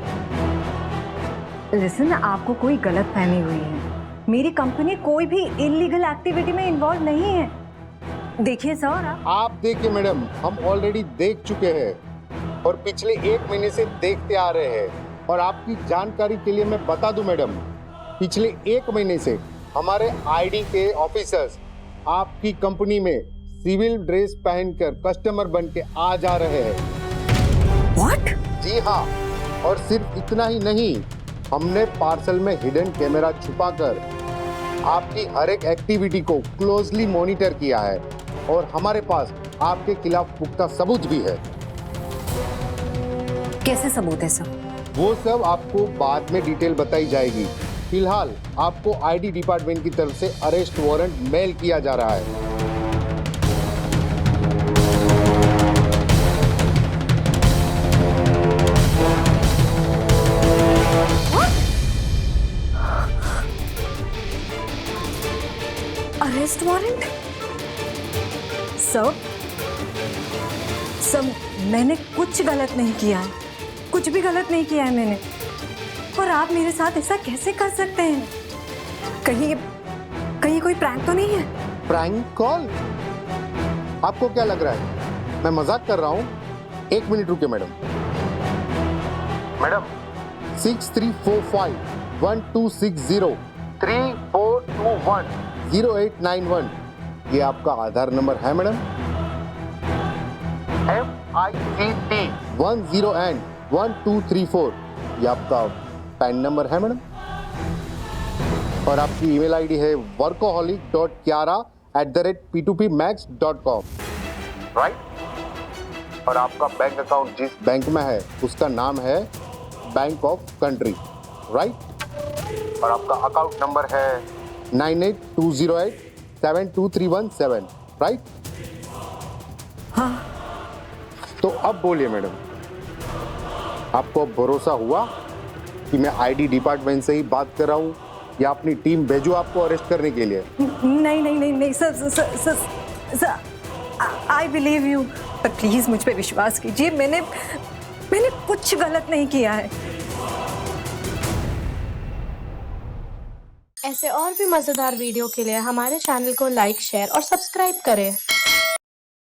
लिसन, आपको कोई गलत फहमी हुई है। मेरी कंपनी कोई भी इलीगल एक्टिविटी में इन्वॉल्व नहीं है। देखिए सर, आप देखिए मैडम, हम ऑलरेडी देख चुके हैं और पिछले 1 महीने से देखते आ रहे हैं। और आपकी जानकारी के लिए मैं बता दूं मैडम, पिछले 1 महीने से हमारे आईडी के ऑफिसर्स आपकी कंपनी में सिविल ड्रेस पहनकर कस्टमर बन के आ जा रहे हैं। What? जी हाँ, और सिर्फ इतना ही नहीं, हमने पार्सल में हिडन कैमरा छुपाकर आपकी हर एक एक्टिविटी को क्लोजली मॉनिटर किया है और हमारे पास आपके खिलाफ पुख्ता सबूत भी है। कैसे सबूत है सर? वो सब आपको बाद में डिटेल बताई जाएगी। फिलहाल आपको आईडी डिपार्टमेंट की तरफ से अरेस्ट वारंट मेल किया जा रहा है। Arrest warrant? सर, मैंने कुछ गलत नहीं किया है, कुछ भी गलत नहीं किया है मैंने। और आप मेरे साथ ऐसा कैसे कर सकते हैं? कहीं कोई प्रैंक तो नहीं है? Prank call? आपको क्या लग रहा है मैं मजाक कर रहा हूँ? 1 मिनट रुकिए मैडम। मैडम, 63451260 3421 0891 ये आपका आधार नंबर है मैडम। MICT 10 and 1234 ये आपका पैन नंबर है मैडम। और आपकी ईमेल आईडी है workaholic.kiara@p2pmax.com, राइट? और आपका बैंक अकाउंट जिस बैंक में है उसका नाम है बैंक ऑफ कंट्री, राइट? और आपका अकाउंट नंबर है 9820872317, राइट? हाँ। तो अब बोलिए मैडम, आपको अब भरोसा हुआ कि मैं आईडी डिपार्टमेंट से ही बात कर रहा हूँ या अपनी टीम भेजूं आपको अरेस्ट करने के लिए? नहीं सर, आई बिलीव यू, पर प्लीज मुझ पे विश्वास कीजिए, मैंने कुछ गलत नहीं किया है। ऐसे और भी मजेदार वीडियो के लिए हमारे चैनल को लाइक, शेयर और सब्सक्राइब करें।